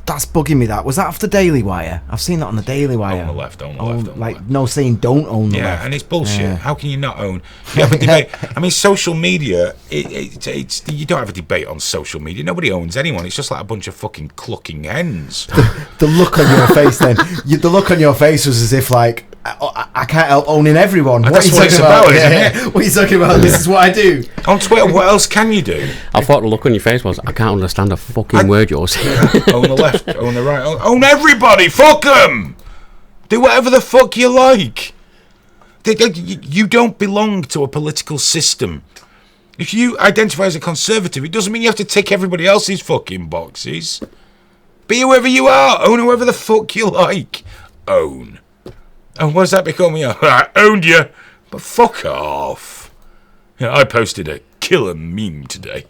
That's bugging me. That was that off the Daily Wire. I've seen that on the Daily Wire. Own the left, own the left, own like the left. no saying don't own the left. Yeah, and it's bullshit. Yeah. How can you not own? You have a debate. I mean, social media. It's you don't have a debate on social media. Nobody owns anyone. It's just like a bunch of fucking clucking hens. The look on your face, then. The look on your face was as if like I can't help owning everyone. That's what it's about, isn't it? What are you talking about? This is what I do. On Twitter, what else can you do? I thought the look on your face was, I can't understand a fucking word you're saying. Own the left, own the right, own everybody. Fuck them. Do whatever the fuck you like. You don't belong to a political system. If you identify as a conservative, it doesn't mean you have to tick everybody else's fucking boxes. Be whoever you are. Own whoever the fuck you like. Own. And what does that become? I owned you. But fuck off. I posted a killer meme today.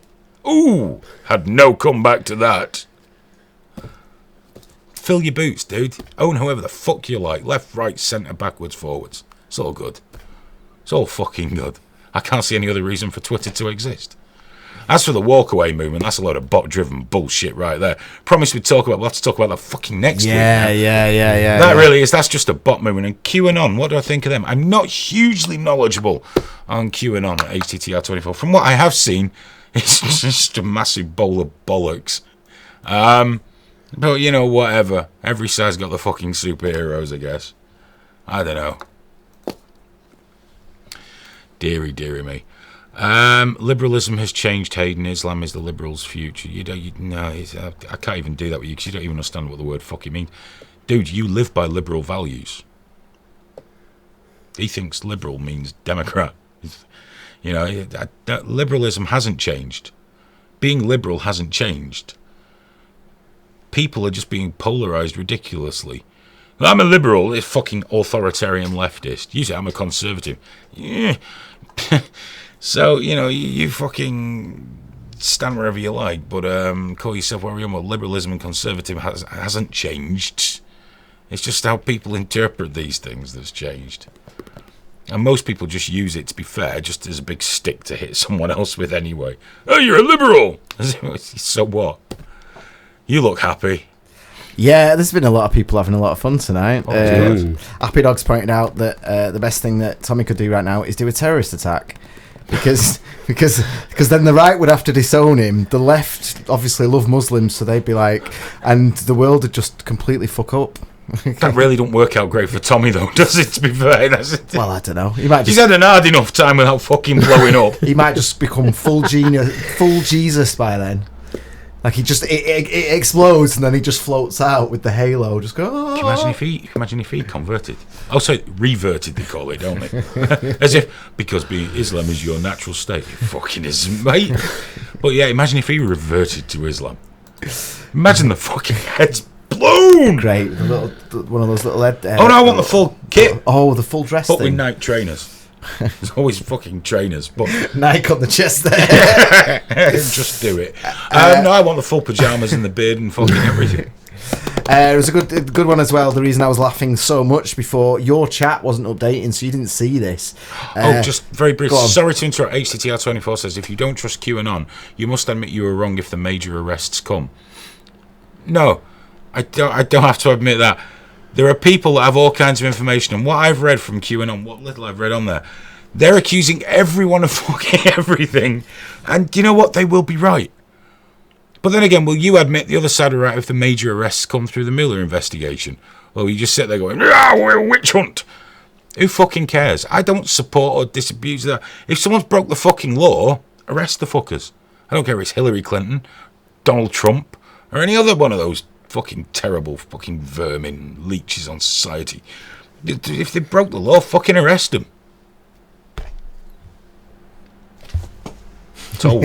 Ooh, had no comeback to that. Fill your boots, dude. Own whoever the fuck you like. Left, right, centre, backwards, forwards. It's all good. It's all fucking good. I can't see any other reason for Twitter to exist. As for the walkaway movement, that's a load of bot-driven bullshit right there. Promise we'd talk about. We'll have to talk about that fucking next week. Yeah. That really is. That's just a bot movement. And QAnon, what do I think of them? I'm not hugely knowledgeable on QAnon at HTTR24. From what I have seen, it's just a massive bowl of bollocks. But you know, whatever. Every side's got the fucking superheroes, I guess. I don't know. Deary me. Liberalism has changed, Hayden. Islam is the liberals' future. I can't even do that with you because you don't even understand what the word fucking means. Dude, you live by liberal values. He thinks liberal means Democrat. You know, liberalism hasn't changed. Being liberal hasn't changed. people are just being polarised ridiculously. I'm a liberal, it's fucking authoritarian leftist. Usually I'm a conservative. Yeah. So, you fucking stand wherever you like, but call yourself whatever you want. Liberalism and conservative hasn't changed. It's just how people interpret these things that's changed. And most people just use it, to be fair, just as a big stick to hit someone else with anyway. Oh, you're a liberal! So what? You look happy. Yeah, there's been a lot of people having a lot of fun tonight. Happy Dog's pointed out that the best thing that Tommy could do right now is do a terrorist attack. Because then the right would have to disown him. The left obviously love Muslims, so they'd be like, and the world would just completely fuck up. That really don't work out great for Tommy, though, does it, to be fair? Well, I don't know. He's had an hard enough time without fucking blowing up. He might just become full Jesus by then. Like, he just, it explodes and then he just floats out with the halo. Just go, oh. Can you imagine if he converted? Oh, sorry, reverted, they call it, don't they? As if, because Islam is your natural state. It fucking isn't, mate. But yeah, imagine if he reverted to Islam. Imagine the fucking heads blown. Great, one of those little head. Oh no, I want the full kit. Oh, the full dress but thing. With Nike trainers. There's always fucking trainers, but Nike on the chest there. Just do it. No, I want the full pajamas and the beard and fucking everything. It was a good one as well. The reason I was laughing so much before, your chat wasn't updating, so you didn't see this. Just very brief. Sorry to interrupt. HCTR24 says, if you don't trust QAnon, you must admit you were wrong if the major arrests come. No, I don't have to admit that. There are people that have all kinds of information, and what I've read from QAnon, what little I've read on there, they're accusing everyone of fucking everything, and you know what? They will be right. But then again, will you admit the other side are right if the major arrests come through the Mueller investigation? Or you just sit there going, we're a witch hunt. Who fucking cares? I don't support or disabuse that. If someone's broke the fucking law, arrest the fuckers. I don't care if it's Hillary Clinton, Donald Trump, or any other one of those fucking terrible fucking vermin leeches on society. If they broke the law, fucking arrest them. Told.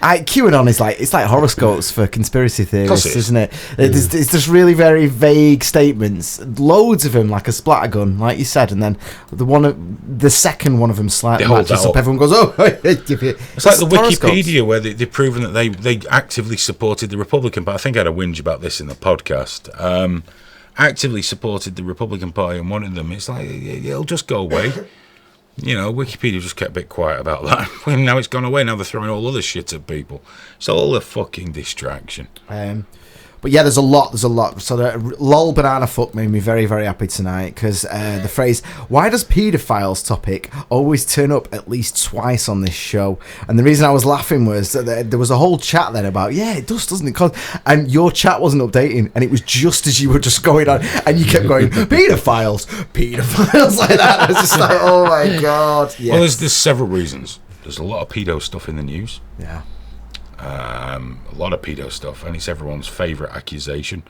QAnon is it's like horoscopes for conspiracy theorists, isn't it? It's just really very vague statements, loads of them, like a splattergun, like you said, and then the second one of them slightly matches up. Everyone goes, "Oh!" It's like the Wikipedia where they've proven that they actively supported the Republican Party. I think I had a whinge about this in the podcast. Actively supported the Republican Party and wanted them. It's like it'll just go away. Wikipedia just kept a bit quiet about that. Now it's gone away. Now they're throwing all other shit at people. It's all a fucking distraction. But yeah, there's a lot. So the lol banana fuck made me very, very happy tonight because the phrase "why does paedophiles" topic always turn up at least twice on this show. And the reason I was laughing was that there was a whole chat then about it does, doesn't it? And your chat wasn't updating, and it was just as you were just going on, and you kept going paedophiles like that. I was just like, oh my god. Yes. Well, there's several reasons. There's a lot of pedo stuff in the news. Yeah. A lot of pedo stuff, and it's everyone's favourite accusation.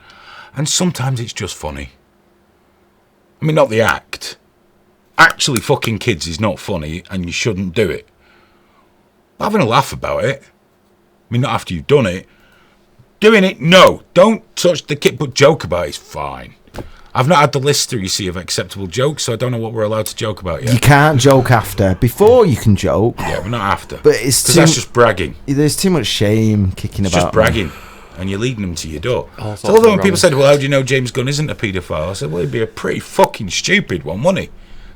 And sometimes it's just funny. I mean, not the act. Actually fucking kids is not funny, and you shouldn't do it. But having a laugh about it, I mean, not after you've done it. Doing it, no. Don't touch the kid, but joke about it is fine. I've not had the list through, you see, of acceptable jokes, so I don't know what we're allowed to joke about yet. You can't joke after. Before you can joke. Yeah, but not after. But it's because that's just bragging. There's too much shame kicking it's about. Just bragging, and you're leading them to your door. So although when people said, "Well, how do you know James Gunn isn't a paedophile?" I said, "Well, it'd be a pretty fucking stupid one, wouldn't he?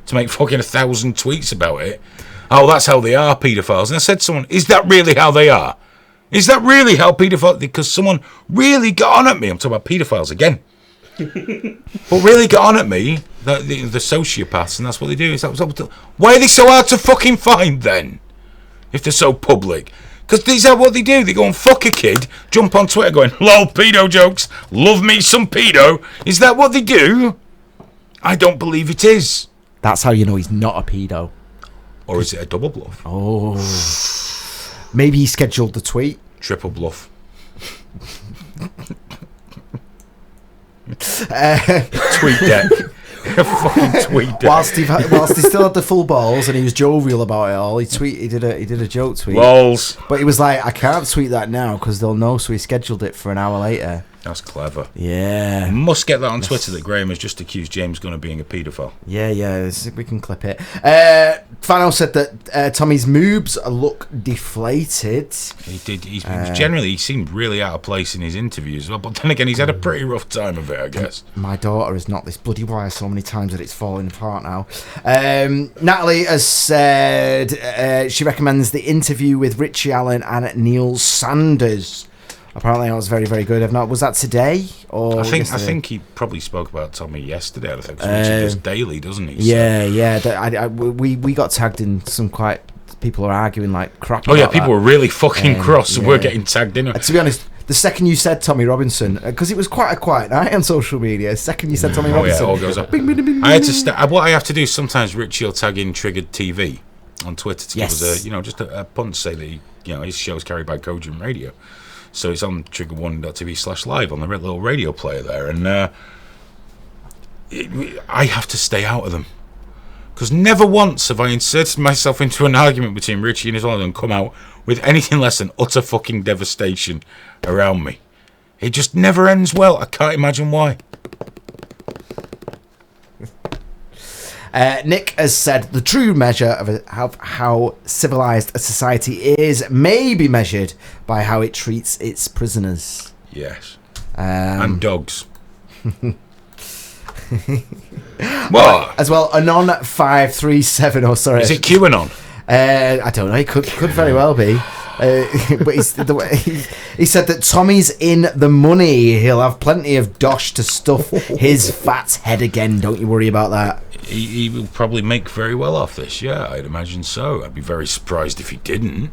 To make fucking 1,000 tweets about it. Oh, that's how they are, paedophiles." And I said to someone, "Is that really how they are? Is that really how paedophiles?" Because someone really got on at me. I'm talking about paedophiles again. But really got on at me, the sociopaths, and that's what they do. Why are they so hard to fucking find then? If they're so public. Because these are what they do. They go and fuck a kid, jump on Twitter going, "Lol, pedo jokes, love me some pedo." Is that what they do? I don't believe it is. That's how you know he's not a pedo. Or is it a double bluff? Oh. Maybe he scheduled the tweet. Triple bluff. Tweet deck. fucking tweet that. Whilst he still had the full balls and he was jovial about it all, he did a joke tweet. Lols. But he was like, I can't tweet that now because they'll know, so he scheduled it for an hour later. That's clever. Yeah. Must get that on Twitter that Graham has just accused James Gunn of being a paedophile. Yeah, we can clip it. Fano said that Tommy's moobs look deflated. He did. He seemed really out of place in his interviews as well. But then again, he's had a pretty rough time of it, I guess. My daughter has knocked this bloody wire so many times that it's falling apart now. Natalie has said she recommends the interview with Richie Allen and Neil Sanders. Apparently, that was very, very good. If not, was that today or? I yesterday? think he probably spoke about Tommy yesterday. I think Richie does daily, doesn't he? Yeah. We got tagged in some quite. People are arguing like crap. Oh yeah, people were really fucking cross. So we're getting tagged in. To be honest, the second you said Tommy Robinson, because it was quite a quiet night on social media. The second you said Tommy Robinson, it all goes up. I had to. What I have to do sometimes, Richie will tag in Triggered TV on Twitter to give us just a punch, say that his show's carried by Cogent Radio. So it's on trigger1.tv/live on the little radio player there, and I have to stay out of them because never once have I inserted myself into an argument between Richie and his one and come out with anything less than utter fucking devastation around me. It just never ends well. I can't imagine why. Nick has said the true measure of how civilized a society is may be measured by how it treats its prisoners. Yes. And dogs. What? As well, Anon537. Oh, sorry. Is it QAnon? I don't know. It could very well be. But he said that Tommy's in the money. He'll have plenty of dosh to stuff his fat head again. Don't you worry about that. He will probably make very well off this. Yeah, I'd imagine so. I'd be very surprised if he didn't.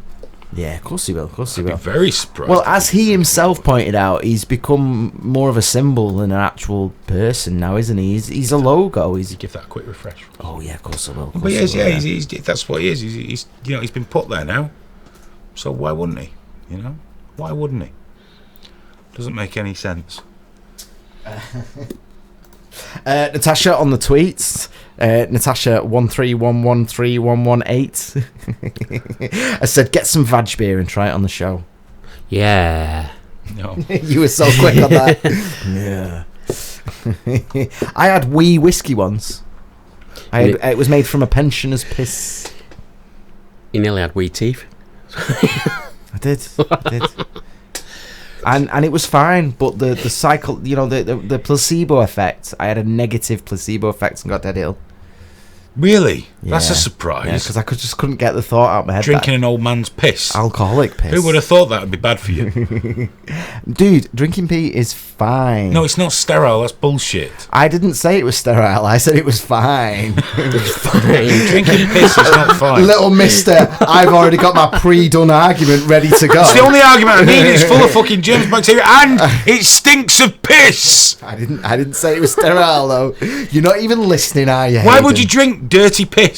Yeah, of course he will. I'd be very surprised. Well, as he himself pointed out, he's become more of a symbol than an actual person now, isn't he? He's a logo. Give that a quick refresh. Oh yeah, of course I will. But yes, he's that's what he is. He's he's been put there now. So why wouldn't he? Why wouldn't he? Doesn't make any sense. Natasha on the tweets. Natasha 131131118. I said, get some vag beer and try it on the show. Yeah. No. You were so quick on that. Yeah. I had wee whiskey once. It was made from a pensioner's piss. You nearly had wee teeth. I did. And it was fine, but the cycle, the placebo effect. I had a negative placebo effect and got dead ill. Really? Yeah. That's a surprise. Yeah, because I just couldn't get the thought out of my head. Drinking an old man's piss. Alcoholic piss. Who would have thought that would be bad for you? Dude, drinking pee is fine. No, it's not sterile. That's bullshit. I didn't say it was sterile. I said it was fine. It was fine. Drinking piss is not fine. Little mister, I've already got my pre-done argument ready to go. It's the only argument I need. It's full of fucking germs, bacteria, and it stinks of piss. I didn't say it was sterile, though. You're not even listening, are you? Why would you drink dirty piss?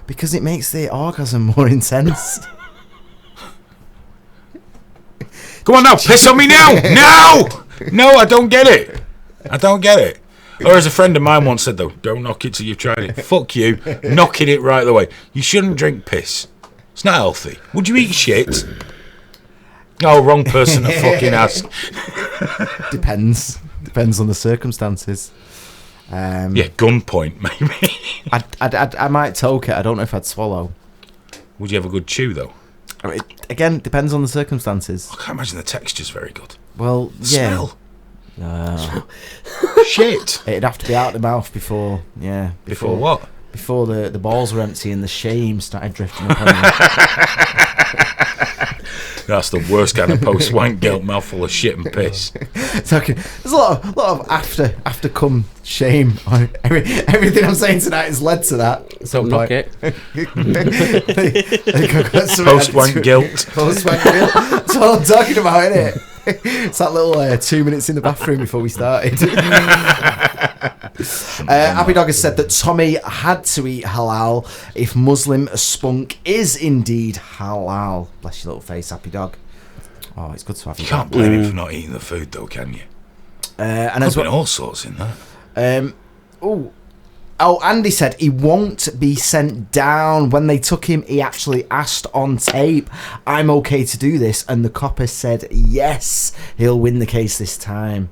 Because it makes the orgasm more intense. Come on now, piss on me now! No, I don't get it. Or as a friend of mine once said, though, don't knock it till you've tried it. Fuck you, knocking it right away. You shouldn't drink piss. It's not healthy. Would you eat shit? Oh, wrong person to fucking ask. Depends on the circumstances. Gunpoint, maybe. I might toke it. I don't know if I'd swallow. Would you have a good chew, though? Again, depends on the circumstances. I can't imagine the texture's very good. Well, yeah. Smell. Shit. It'd have to be out of the mouth before. Yeah. Before what? Before the balls were empty and the shame started drifting upon you. That's the worst kind of post-wank guilt, mouthful of shit and piss. There's a lot of after come shame. Everything I'm saying tonight has led to that. So knock it. Post-wank guilt. Post-wank guilt. That's what I'm talking about, isn't it? It's that little 2 minutes in the bathroom before we started. Happy Dog has said that Tommy had to eat halal if Muslim spunk is indeed halal. Bless your little face, Happy Dog. Oh, it's good to have you. You can't blame him for not eating the food, though, can you? And there's been all sorts in that. Oh, Andy said he won't be sent down. When they took him, he actually asked on tape, I'm okay to do this. And the copper said, yes, he'll win the case this time.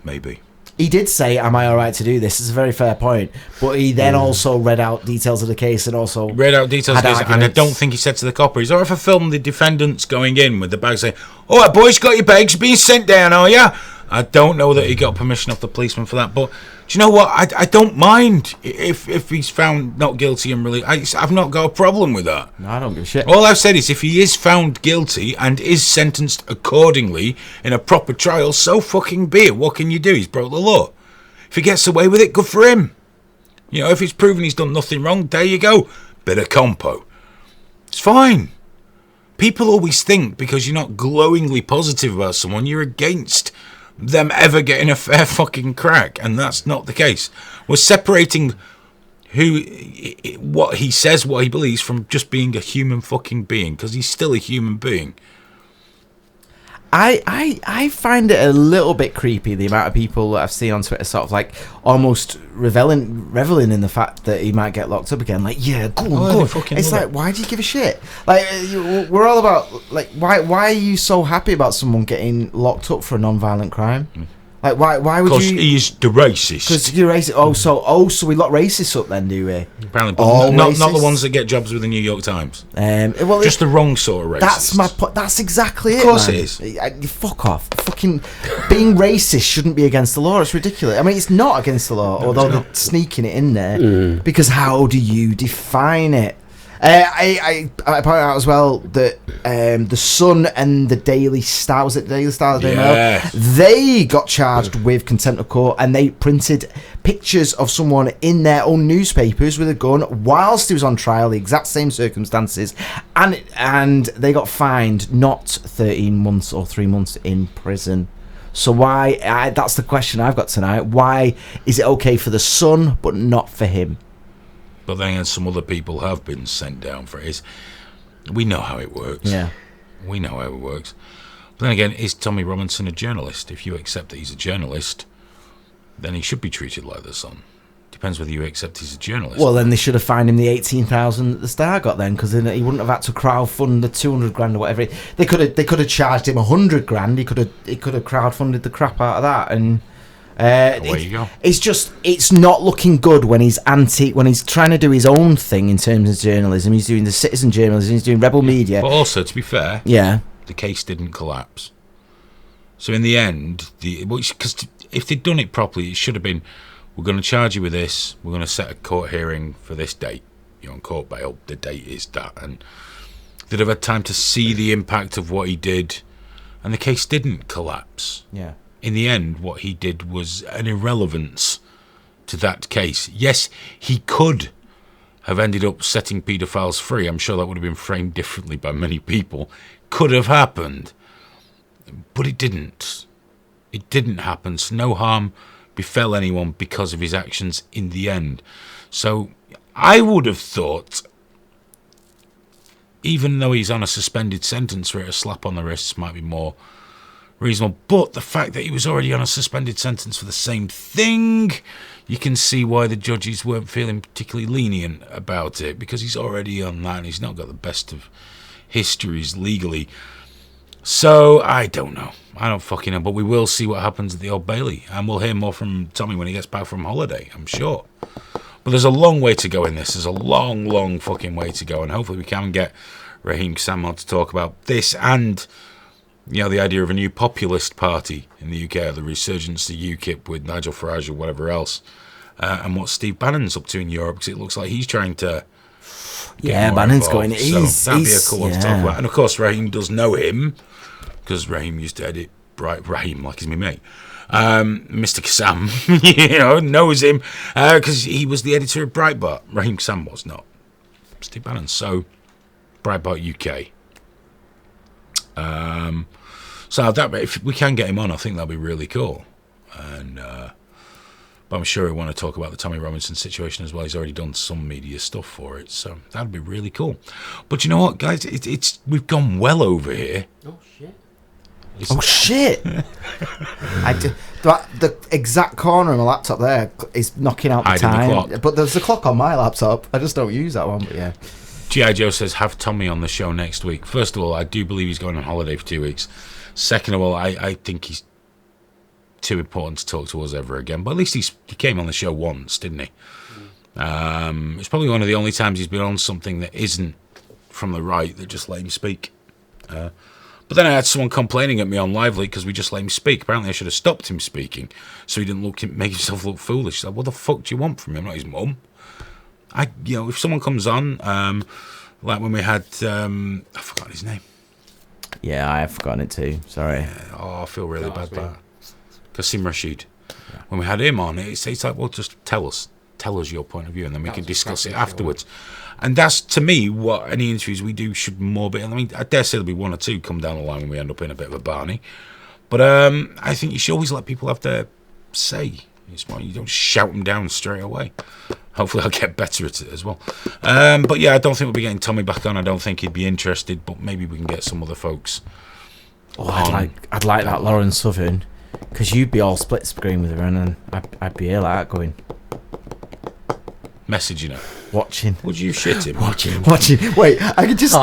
Maybe. He did say, am I all right to do this? It's a very fair point. But he then also read out details of the case and also... Read out details of the case, and I don't think he said to the copper, he's all right if I film the defendants going in with the bag saying, all right, boys, got your bags, being sent down, are ya? I don't know that he got permission off the policeman for that, but do you know what? I don't mind if he's found not guilty and really... I've not got a problem with that. No, I don't give a shit. All I've said is if he is found guilty and is sentenced accordingly in a proper trial, so fucking be it. What can you do? He's broke the law. If he gets away with it, good for him. You know, if it's proven he's done nothing wrong, there you go. Bit of compo. It's fine. People always think because you're not glowingly positive about someone, you're against them ever getting a fair fucking crack, and that's not the case. We're separating what he says, what he believes, from just being a human fucking being, because he's still a human being. I find it a little bit creepy, the amount of people that I've seen on Twitter sort of like almost reveling in the fact that he might get locked up again. Like, yeah, go on. It's like, why do you give a shit? Like, we're all about, like, why are you so happy about someone getting locked up for a non-violent crime? Like, why would you... Because he's the racist. Because you're racist. So we lock racists up then, do we? Apparently, but not the ones that get jobs with the New York Times. Well, just the wrong sort of racist. That's exactly it. Of course man. it is. Fuck off. Fucking being racist shouldn't be against the law. It's ridiculous. I mean, it's not against the law, although they're sneaking it in there. Because how do you define it? I point out as well that the Sun and the Daily Star, was it the Daily Star? Yes. They got charged with contempt of court, and they printed pictures of someone in their own newspapers with a gun whilst he was on trial, the exact same circumstances, and they got fined not 13 months or 3 months in prison. So why? That's the question I've got tonight. Why is it okay for the Sun but not for him? But then again, some other people have been sent down for it. We know how it works. Yeah. We know how it works. But then again, is Tommy Robinson a journalist? If you accept that he's a journalist, then he should be treated like the Sun. Depends whether you accept he's a journalist. Well, then they should have fined him the 18,000 that the Star got then, because then he wouldn't have had to crowdfund the 200 grand or whatever. They could have charged him 100 grand. He could have crowdfunded the crap out of that, and there you go. It's not looking good when he's trying to do his own thing in terms of journalism. He's doing the citizen journalism. He's doing rebel media. But also, to be fair, the case didn't collapse. So in the end, because if they'd done it properly, it should have been, we're going to charge you with this. We're going to set a court hearing for this date. You're on court bail. The date is that, and they'd have had time to see the impact of what he did, and the case didn't collapse. Yeah. In the end, what he did was an irrelevance to that case. Yes, he could have ended up setting paedophiles free. I'm sure that would have been framed differently by many people. Could have happened. But it didn't. It didn't happen. So no harm befell anyone because of his actions in the end. So I would have thought, even though he's on a suspended sentence where a slap on the wrists might be more reasonable, but the fact that he was already on a suspended sentence for the same thing, you can see why the judges weren't feeling particularly lenient about it, because he's already on that and he's not got the best of histories legally. So I don't know. I don't fucking know, but we will see what happens at the Old Bailey, and we'll hear more from Tommy when he gets back from holiday, I'm sure. But there's a long way to go in this. There's a long fucking way to go, and hopefully we can get Raheem Samad to talk about this and, you know, the idea of a new populist party in the UK, the resurgence of UKIP with Nigel Farage or whatever else, and what Steve Bannon's up to in Europe, because it looks like he's trying to get Bannon's involved. going. So that'd be a cool one to talk about. And of course, Raheem does know him, because Raheem used to edit Raheem, like he's my mate. Mr. Kassam, you know, knows him because he was the editor of Breitbart. Raheem Kassam was not. Steve Bannon. So Breitbart UK. So that, if we can get him on, I think that'll be really cool. And but I'm sure he'll want to talk about the Tommy Robinson situation as well. He's already done some media stuff for it, so that'd be really cool. But you know what, guys? It's we've gone well over here. Oh shit! Oh shit! The exact corner of my laptop there is knocking out the Hiding the time. clock. But there's the clock on my laptop. I just don't use that one. But yeah. G.I. Joe says, have Tommy on the show next week. First of all, I do believe he's going on holiday for 2 weeks. Second of all, I think he's too important to talk to us ever again. But at least he came on the show once, didn't he? It's probably one of the only times he's been on something that isn't from the right, that just let him speak. But then I had someone complaining at me on Lively because we just let him speak. Apparently I should have stopped him speaking so he didn't make himself look foolish. Like, what the fuck do you want from him? I'm not his mum. If someone comes on, like when we had, I forgot his name. Yeah, I have forgotten it too. Sorry. I feel really bad about that. Kasim Rashid. Yeah. When we had him on, it's like, well, just tell us your point of view, and then we can discuss it afterwards. And that's, to me, what any interviews we do should more be. I mean, I dare say there'll be one or two come down the line when we end up in a bit of a Barney. But I think you should always let people have their say. It's why you don't shout them down straight away. Hopefully I'll get better at it as well. But yeah, I don't think we'll be getting Tommy back on. I don't think he'd be interested, but maybe we can get some other folks. I'd like that Lauren Southern, because you'd be all split screen with her, and then I'd be here like that going, messaging her, watching. Would you shit him? Watching. Wait, I could just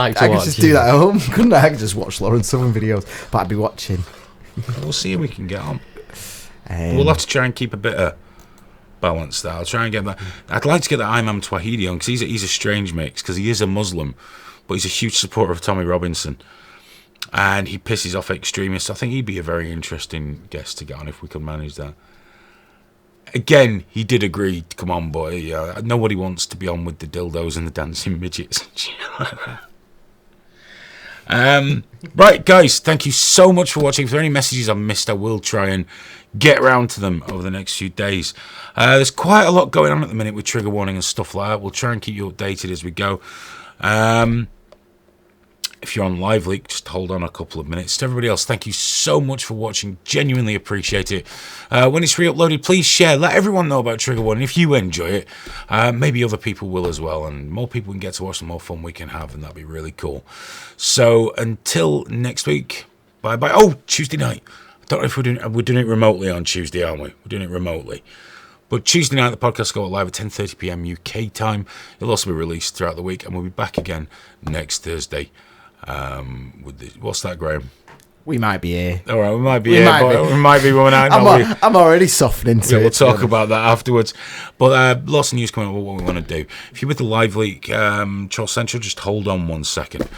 do that at home, couldn't I? I could just watch Lauren Southern videos, but I'd be watching. We'll see if we can get on. We'll have to try and keep a bit of balance there. I'll try and get that. I'd like to get that Imam Twahidi on, because he's a strange mix, because he is a Muslim, but he's a huge supporter of Tommy Robinson, and he pisses off extremists. I think he'd be a very interesting guest to get on if we could manage that. Again, he did agree to come on, but nobody wants to be on with the dildos and the dancing midgets. Right, guys, thank you so much for watching. If there are any messages I've missed, I will try and get around to them over the next few days. There's quite a lot going on at the minute with trigger warning and stuff like that. We'll try and keep you updated as we go. If you're on Live Leak, just hold on a couple of minutes. To everybody else, thank you so much for watching. Genuinely appreciate it. When it's re-uploaded, please share. Let everyone know about Trigger Warning. If you enjoy it, maybe other people will as well. And more people can get to watch, the more fun we can have. And that'd be really cool. So until next week, bye-bye. Oh, Tuesday night. I don't know if we're doing it remotely on Tuesday, aren't we? We're doing it remotely. But Tuesday night, the podcast will go live at 10:30 p.m. UK time. It'll also be released throughout the week. And we'll be back again next Thursday. What's that, Graham? We might be here. All right, we might be here, but we might be running out. I'm already softening to it. We'll talk about that afterwards. But lots of news coming up with what we want to do. If you're with the Live Leak Troll Central, just hold on 1 second.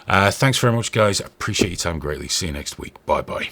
Thanks very much, guys. I appreciate your time greatly. See you next week. Bye-bye.